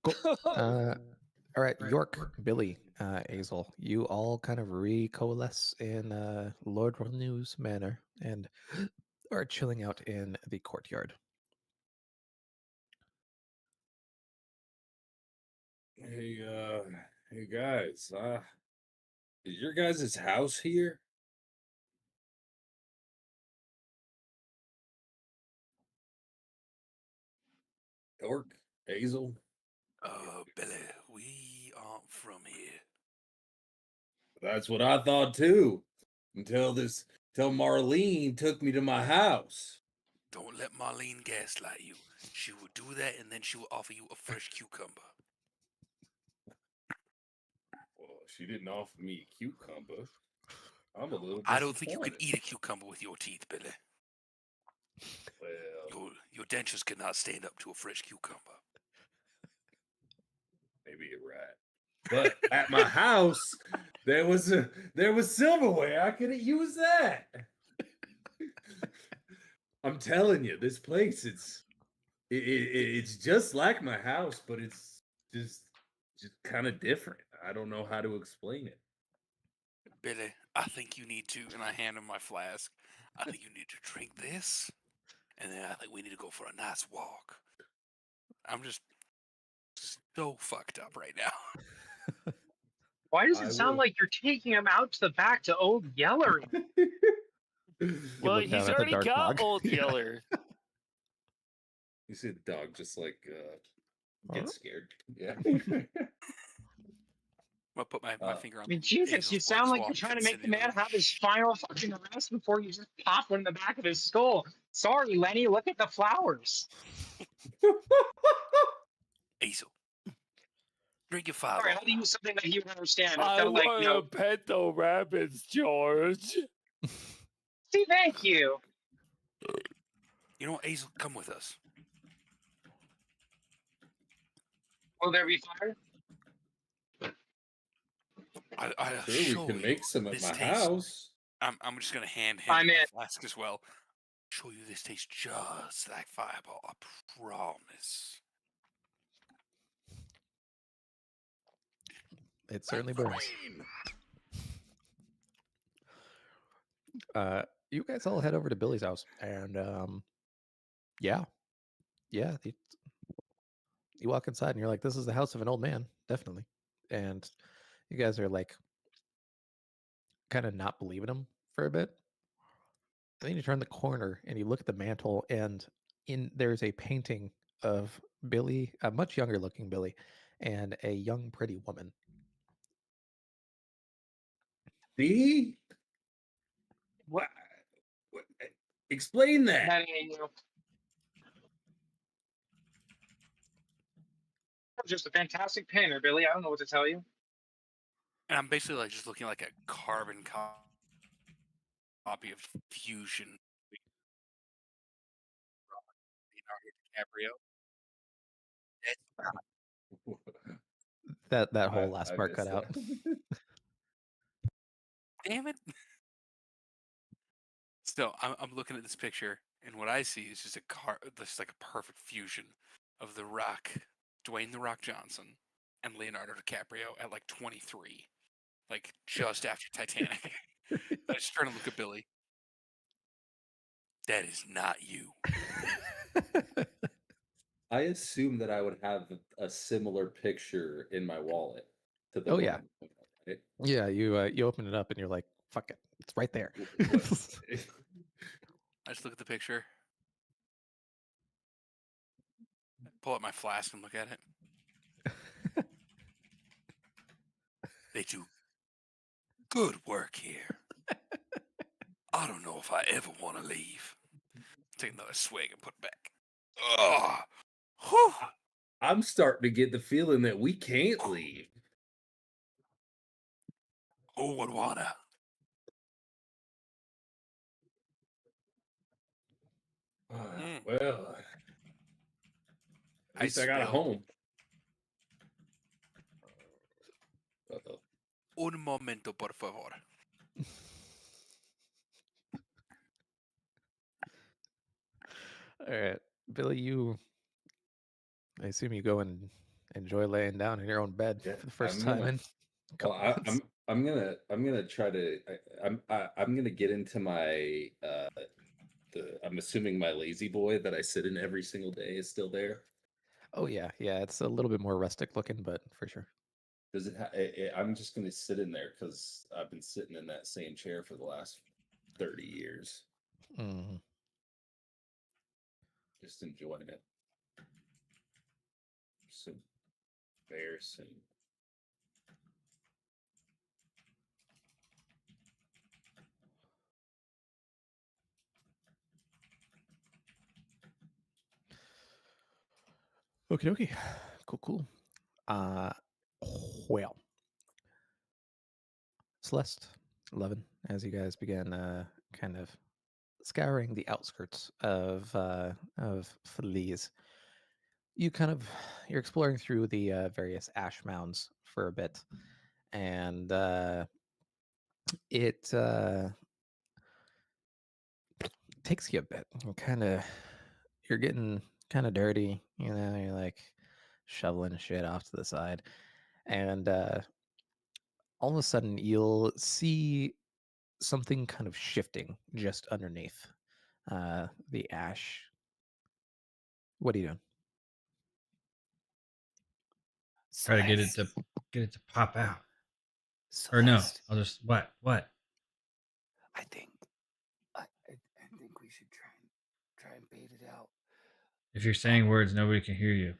Cool. All right, York, Billy, Azel, you all kind of recoalesce in Lord Renew's manor and are chilling out in the courtyard. Hey, Hey guys, is your guys' house here? Orc, Hazel. Billy, we aren't from here. That's what I thought too. Till Marlene took me to my house. Don't let Marlene gaslight you. She will do that and then she will offer you a fresh cucumber. Well, she didn't offer me a cucumber. I'm a little I don't think you can disappointed. eat a cucumber with your teeth, Billy. Well, Your dentures cannot stand up to a fresh cucumber. maybe you're right. But at my house, there was silverware. I could have used that. I'm telling you, this place it's just like my house, but it's just kind of different. I don't know how to explain it. Billy, I think you need to, and I hand him my flask. I think you need to drink this, and then I think we need to go for a nice walk. I'm just so fucked up right now. Why does I it sound will- like you're taking him out to the back to Old Yeller? Well, look down he's at the already dark got dog. Old Yeah. Yeller. You see the dog just like Huh? get scared. Yeah. I'll put my finger I on mean, Jesus, Hazel's you sound blood like you're swab trying to make the insinuatingly. man have his final fucking rest before you just pop one in the back of his skull. Sorry, Lenny, look at the flowers. Hazel, drink your five. Sorry, I had to use something that he would understand. I I felt like, want to pet the rabbits, George. see, thank you. You know what, Hazel, come with us. Will there be fire? I Sure, we assure can you, make some at this my tastes. house. I'm just gonna hand him I'm my in. flask as well. Show you this tastes just like Fireball. I promise. It certainly burns. You guys all head over to Billy's house, and yeah, you walk inside, and you're like, "This is the house of an old man, definitely." And you guys are like, kind of not believing him for a bit. And then you turn the corner, and you look at the mantle, and there's a painting of Billy, a much younger looking Billy, and a young, pretty woman. See? What? Explain that. That ain't you. You're just a fantastic painter, Billy. I don't know what to tell you. And I'm basically like just looking like a carbon copy of Fusion. Leonardo DiCaprio. That whole last I part cut missed out. that. Damn it. Still, I'm looking at this picture, and what I see is just just like a perfect fusion of The Rock, Dwayne The Rock Johnson, and Leonardo DiCaprio at like 23, like just after Titanic. I just trying to look at Billy. That is not you. I assume that I would have a similar picture in my wallet to the Oh, yeah. woman, right? Yeah, you open it up, and you're like, "Fuck it, it's right there." What? I just look at the picture, pull out my flask, and look at it. They do good work here. I don't know if I ever want to leave. Take another swig and put it back. Ugh. Whew. I'm starting to get the feeling that we can't leave. Who would wanna? Well, at I least I got a smell- home. Uh-oh. Un momento, por favor. All right, Billy, I assume you go and enjoy laying down in your own bed Yeah, for the first I'm time gonna- in a couple Well, months. I'm gonna try to I'm gonna get into my I'm assuming my lazy boy that I sit in every single day is still there. Oh yeah, it's a little bit more rustic looking, but for sure. Does it? I'm just gonna sit in there because I've been sitting in that same chair for the last 30 years, Mhm. just enjoying it. So embarrassing. Okie dokie. Cool, cool. Well, Celeste, 11, as you guys begin kind of scouring the outskirts of Feliz, you're exploring through the various ash mounds for a bit, and it takes you a bit. You're getting kind of dirty, you're like shoveling shit off to the side, and all of a sudden you'll see something kind of shifting just underneath the ash. What are you doing? Try to get it to pop out. Or no, Celeste, I'll just what? I think I think we should try and bait it out. If you're saying words, nobody can hear you.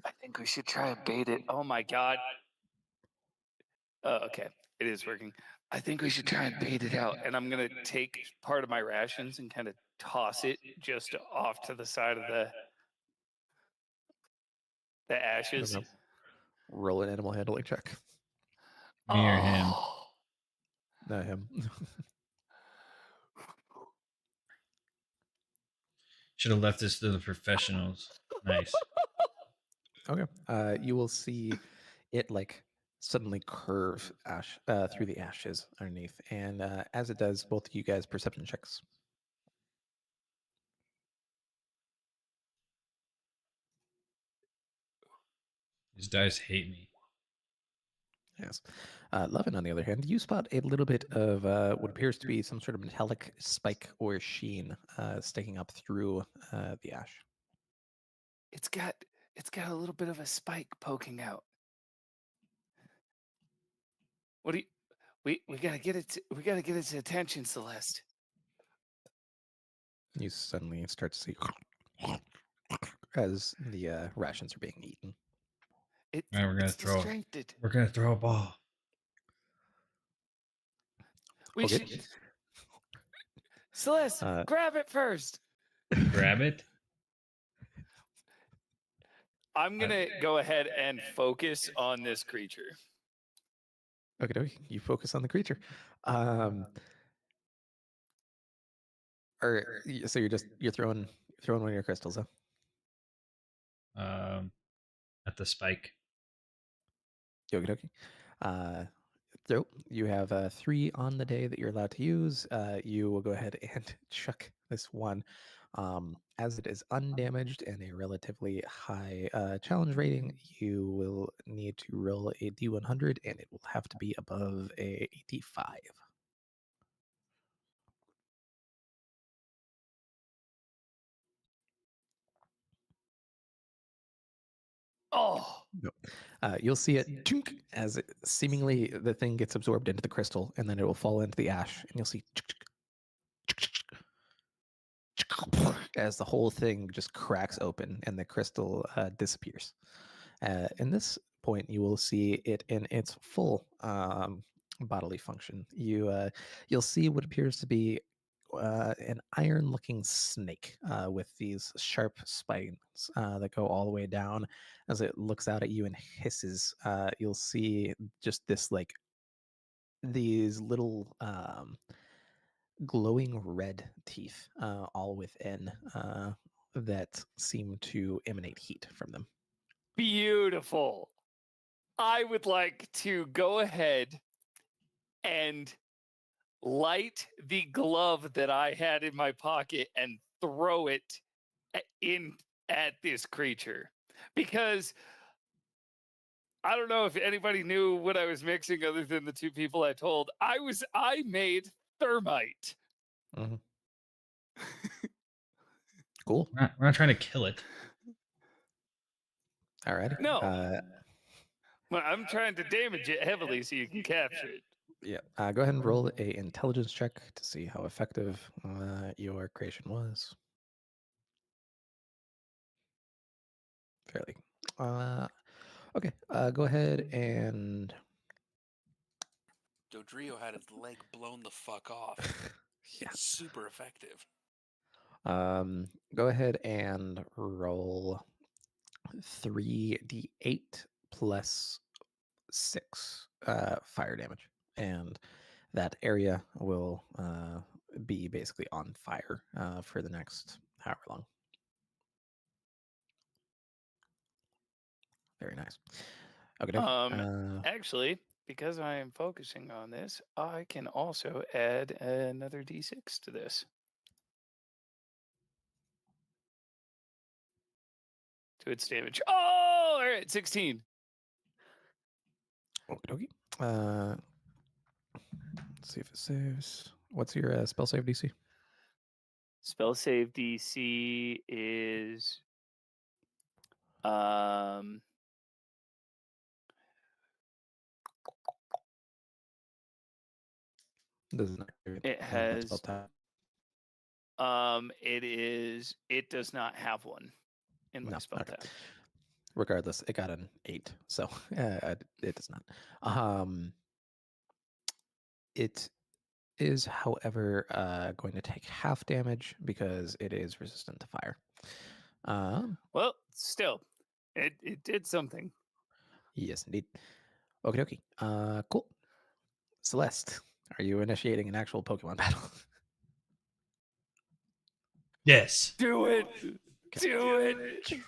I think we should try and bait it. Oh my god. Oh, okay. It is working. I think we should try and bait it out. And I'm gonna take part of my rations and kind of toss it just off to the side of the ashes. Okay. Roll an animal handling check. Me or him. Oh. Not him. Should have left this to the professionals. Nice. Okay. You will see it like suddenly curve through the ashes underneath, and as it does, both of you guys perception checks. These dice hate me. Yes. Lovin, on the other hand, you spot a little bit of what appears to be some sort of metallic spike or sheen sticking up through the ash. It's got a little bit of a spike poking out. What do you we gotta get its attention, Celeste. You suddenly start to see as the rations are being eaten. It, All right, we're gonna it's throw. distracted. We're gonna throw a ball. We Okay. should Celeste, grab it first. Grab it. I'm gonna go ahead and focus on this creature. Okay, you focus on the creature. So you're throwing one of your crystals, huh? At the spike. Okie dokie. So you have 3 on the day that you're allowed to use. You will go ahead and chuck this one. As it is undamaged and a relatively high challenge rating, you will need to roll a D100, and it will have to be above a 85. Oh, No. You'll see it chunk as seemingly the thing gets absorbed into the crystal, and then it will fall into the ash, and you'll see as the whole thing just cracks open and the crystal disappears. In this point, you will see it in its full bodily function. You'll see what appears to be an iron-looking snake with these sharp spines that go all the way down. As it looks out at you and hisses, you'll see just these little glowing red teeth all within that seem to emanate heat from them. beautiful. I would like to go ahead and light the glove that I had in my pocket and throw it in at this creature, because I don't know if anybody knew what I was mixing other than the 2 people I told. I made thermite. Mm-hmm. Cool. We're not trying to kill it. All righty. No. Well, I'm trying to damage it heavily so you can capture it. Yeah. Go ahead and roll a intelligence check to see how effective your creation was. Fairly. Okay. Go ahead and Dodrio had his leg blown the fuck off. yeah. It's super effective. Go ahead and roll 3d8 plus 6 fire damage, and that area will be basically on fire for the next however long. Very nice. Okay. Actually, because I am focusing on this, I can also add another d6 to this. To its damage. Oh, all right, 16. Okie dokie. Let's see if it saves. What's your spell save DC? Spell save DC is um Does not it spell has type. it does not have one in my No. spell Okay. tab. Regardless, it got an 8, so it does not. It is, however, going to take half damage because it is resistant to fire. Well, still, it did something. Yes, indeed. Okie dokie. Cool. Celeste, are you initiating an actual Pokemon battle? Yes. Do it. Do it.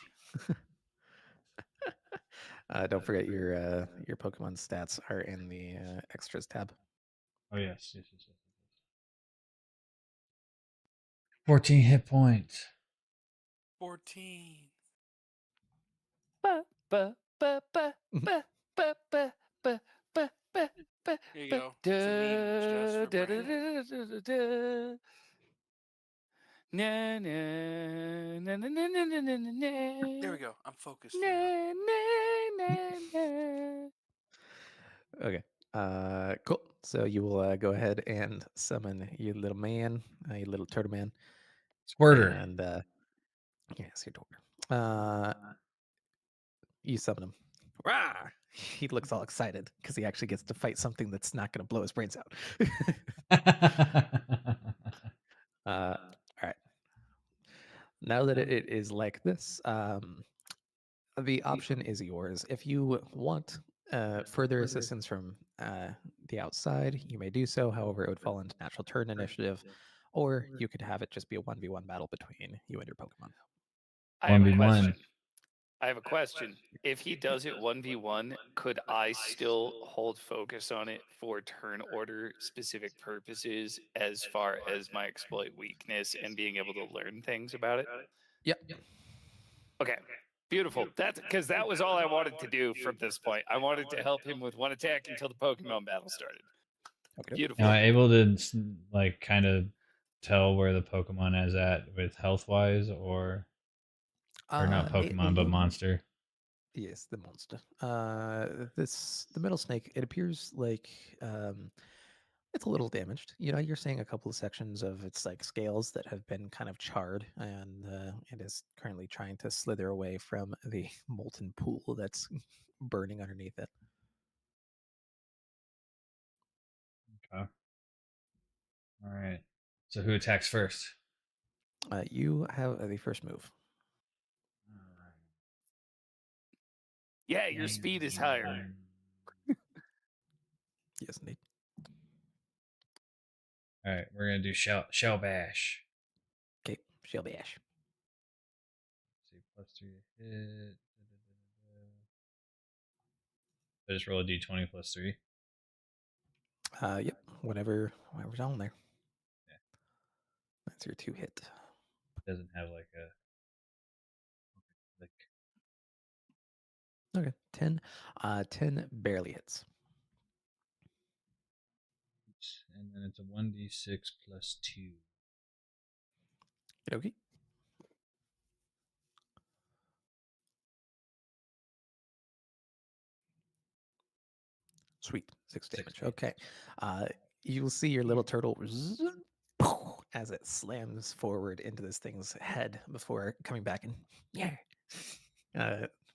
Don't forget your Pokemon stats are in the extras tab. Oh yes. 14 hit points. 14. Ba, ba, ba, ba, ba, ba, ba, ba, ba, ba, ba, Here you ba, go. It's a meme just for da, da, Brandon. da, da, da, da. Na, na, na, na, na, na, na, na, na, na. There we go. I'm focused Na, now. na, na, na. Okay. Cool. So you will go ahead and summon your little man, your little turtle man, Squirter. and yes, your daughter. You summon him. Rah! He looks all excited because he actually gets to fight something that's not going to blow his brains out. All right. Now that it is like this, the option is yours. If you want further assistance from the outside, you may do so. However, it would fall into natural turn initiative, or you could have it just be a 1v1 battle between you and your Pokemon. I have a 1v1. question. I have a question. If he does it 1v1, could I still hold focus on it for turn order specific purposes as far as my exploit weakness and being able to learn things about it? Yep. Okay. Beautiful. That's because that was all I wanted to do from this point. I wanted to help him with one attack until the Pokemon battle started. Okay. Beautiful. Am I able to like kind of tell where the Pokemon is at with health wise, or not Pokemon but monster? Yes, the monster. The middle snake. It appears like it's a little damaged. You know, you're seeing a couple of sections of its like scales that have been kind of charred, and it is currently trying to slither away from the molten pool that's burning underneath it. Okay. All right. So who attacks first? You have the first move. Yeah, your speed is higher. Yes, indeed. All right, we're gonna do shell bash. Okay, Shell Bash. Let's see, +3 to hit. I just roll a d20 +3. Yep. Whatever's on there. Yeah. That's your 2 hit. It doesn't have like a like. Okay, 10. 10 barely hits. And then it's a 1d6 +2. Okay. Sweet. 6 6 damage. Okay. You'll see your little turtle as it slams forward into this thing's head before coming back and yeah,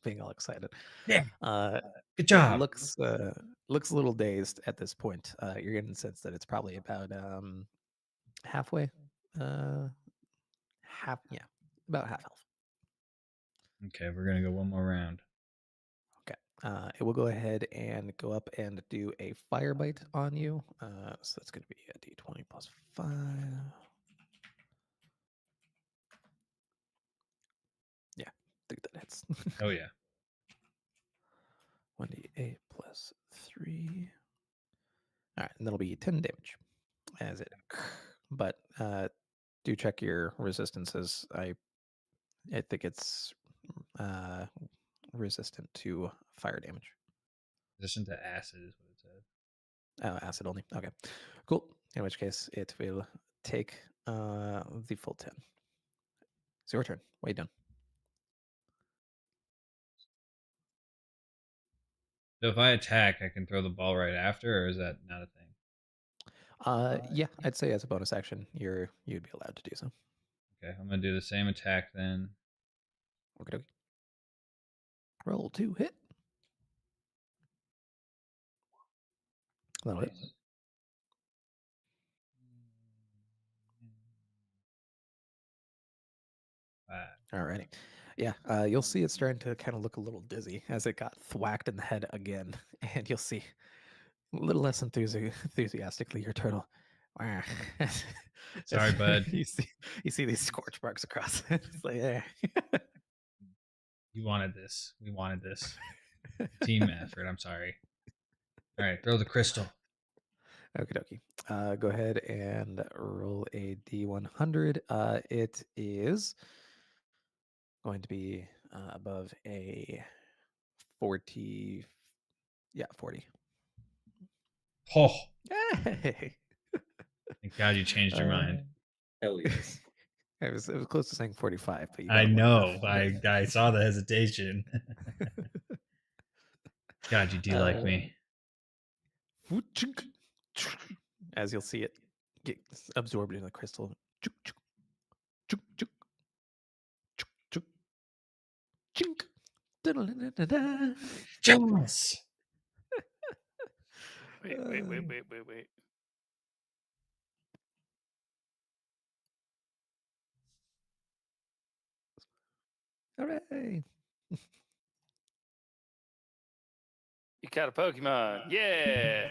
being all excited. Yeah. Uh, Good it job. looks a little dazed at this point. You're getting the sense that it's probably about halfway, about half health. Okay, we're gonna go one more round. Okay. It will go ahead and go up and do a fire bite on you. So that's going to be a d20 plus 5. Yeah, I think that hits. Oh yeah. 1d8 plus 3. All right, and that'll be 10 damage as it. But do check your resistances. I think it's resistant to fire damage. Resistant to acid is what it said. Acid only. Okay, cool. In which case, it will take the full 10. It's your turn. What are you doing? So if I attack, I can throw the ball right after, or is that not a thing? Yeah, I'd say as a bonus action, you'd be allowed to do so. Okay, I'm gonna do the same attack then. Okay. Roll 2 hit. That'll hit. Nice. Alrighty. Yeah, you'll see it's starting to kind of look a little dizzy as it got thwacked in the head again, and you'll see a little less enthusiastically your turtle. Wah. Sorry, bud. you see these scorch marks across it. It's like, eh. You wanted this. We wanted this. Team effort. I'm sorry. All right, throw the crystal. Okie dokie. Go ahead and roll a d100. It is going to be above a 40. Yeah, 40. Oh, Hey! thank God you changed your mind. Hell yes. It was close to saying 45, but you I got one know. enough. I saw the hesitation. God, you do like me. As you'll see it get absorbed into the crystal. Chink. Da-da-da-da-da. Jealous. Wait. Hooray! You caught a Pokemon. Yeah.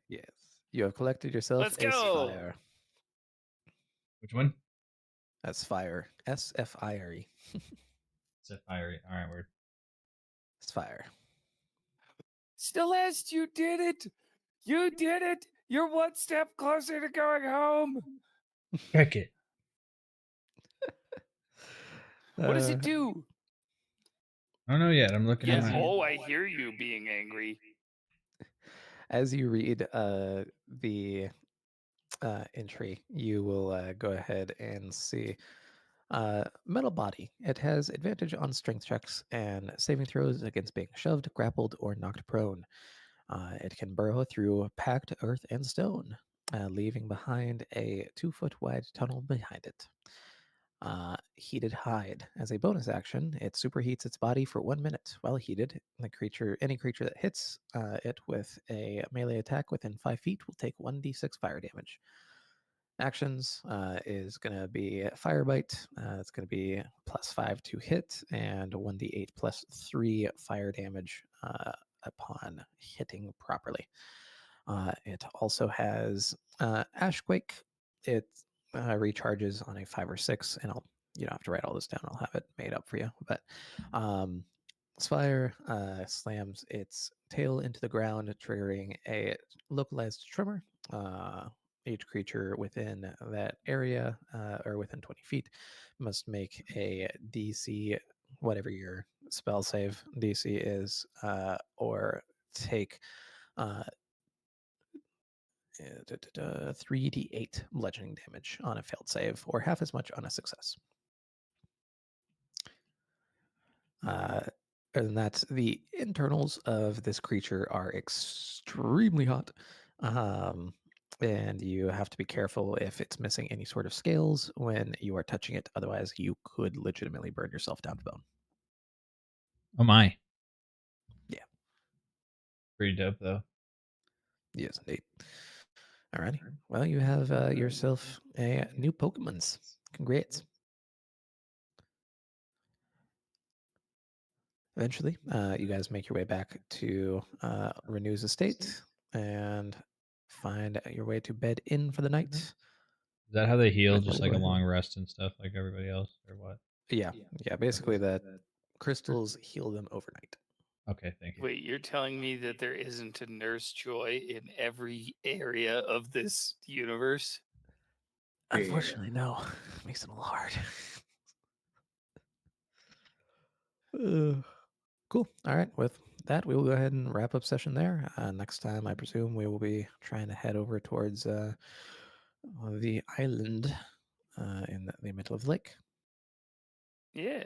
Yes. You have collected yourself Let's a go. Spire. Which one? That's fire. S-F-I-R-E. It's a fiery. All right, word. Spire. Celeste, you did it. You did it. You're one step closer to going home. Cricket. What does it do? I don't know yet. I'm looking at Yeah. my. Oh, I hear you being angry. As you read the entry, you will go ahead and see metal body. It has advantage on strength checks and saving throws against being shoved, grappled, or knocked prone. It can burrow through packed earth and stone, leaving behind a 2-foot wide tunnel behind it. Heated hide. As a bonus action, it superheats its body for 1 minute. While heated, any creature that hits it with a melee attack within 5 feet will take 1d6 fire damage. Actions is going to be fire bite. It's going to be +5 to hit and 1d8 +3 fire damage upon hitting properly. It also has Ashquake. It recharges on a 5 or 6, and you don't have to write all this down. I'll have it made up for you. But Spire slams its tail into the ground, triggering a localized tremor. Each creature within that area or within 20 feet must make a DC, whatever your spell save DC is, or take 3d8 bludgeoning damage on a failed save, or half as much on a success. Other than that, the internals of this creature are extremely hot. And you have to be careful if it's missing any sort of scales when you are touching it. Otherwise, you could legitimately burn yourself down to bone. Oh my. Yeah. Pretty dope though. Yes, indeed. Alrighty. Well, you have yourself a new Pokemons. Congrats. Eventually, you guys make your way back to Renew's estate and find your way to bed in for the night. Is that how they heal? And Just we'll like go a ahead long and- rest and stuff like everybody else, or what? Yeah, basically, the crystals heal them overnight. Okay, thank you. Wait, you're telling me that there isn't a Nurse Joy in every area of this universe? Unfortunately, no. Makes it a little hard. Cool. All right. With that, we will go ahead and wrap up session there. Next time, I presume we will be trying to head over towards the island in the middle of the lake. Yeah.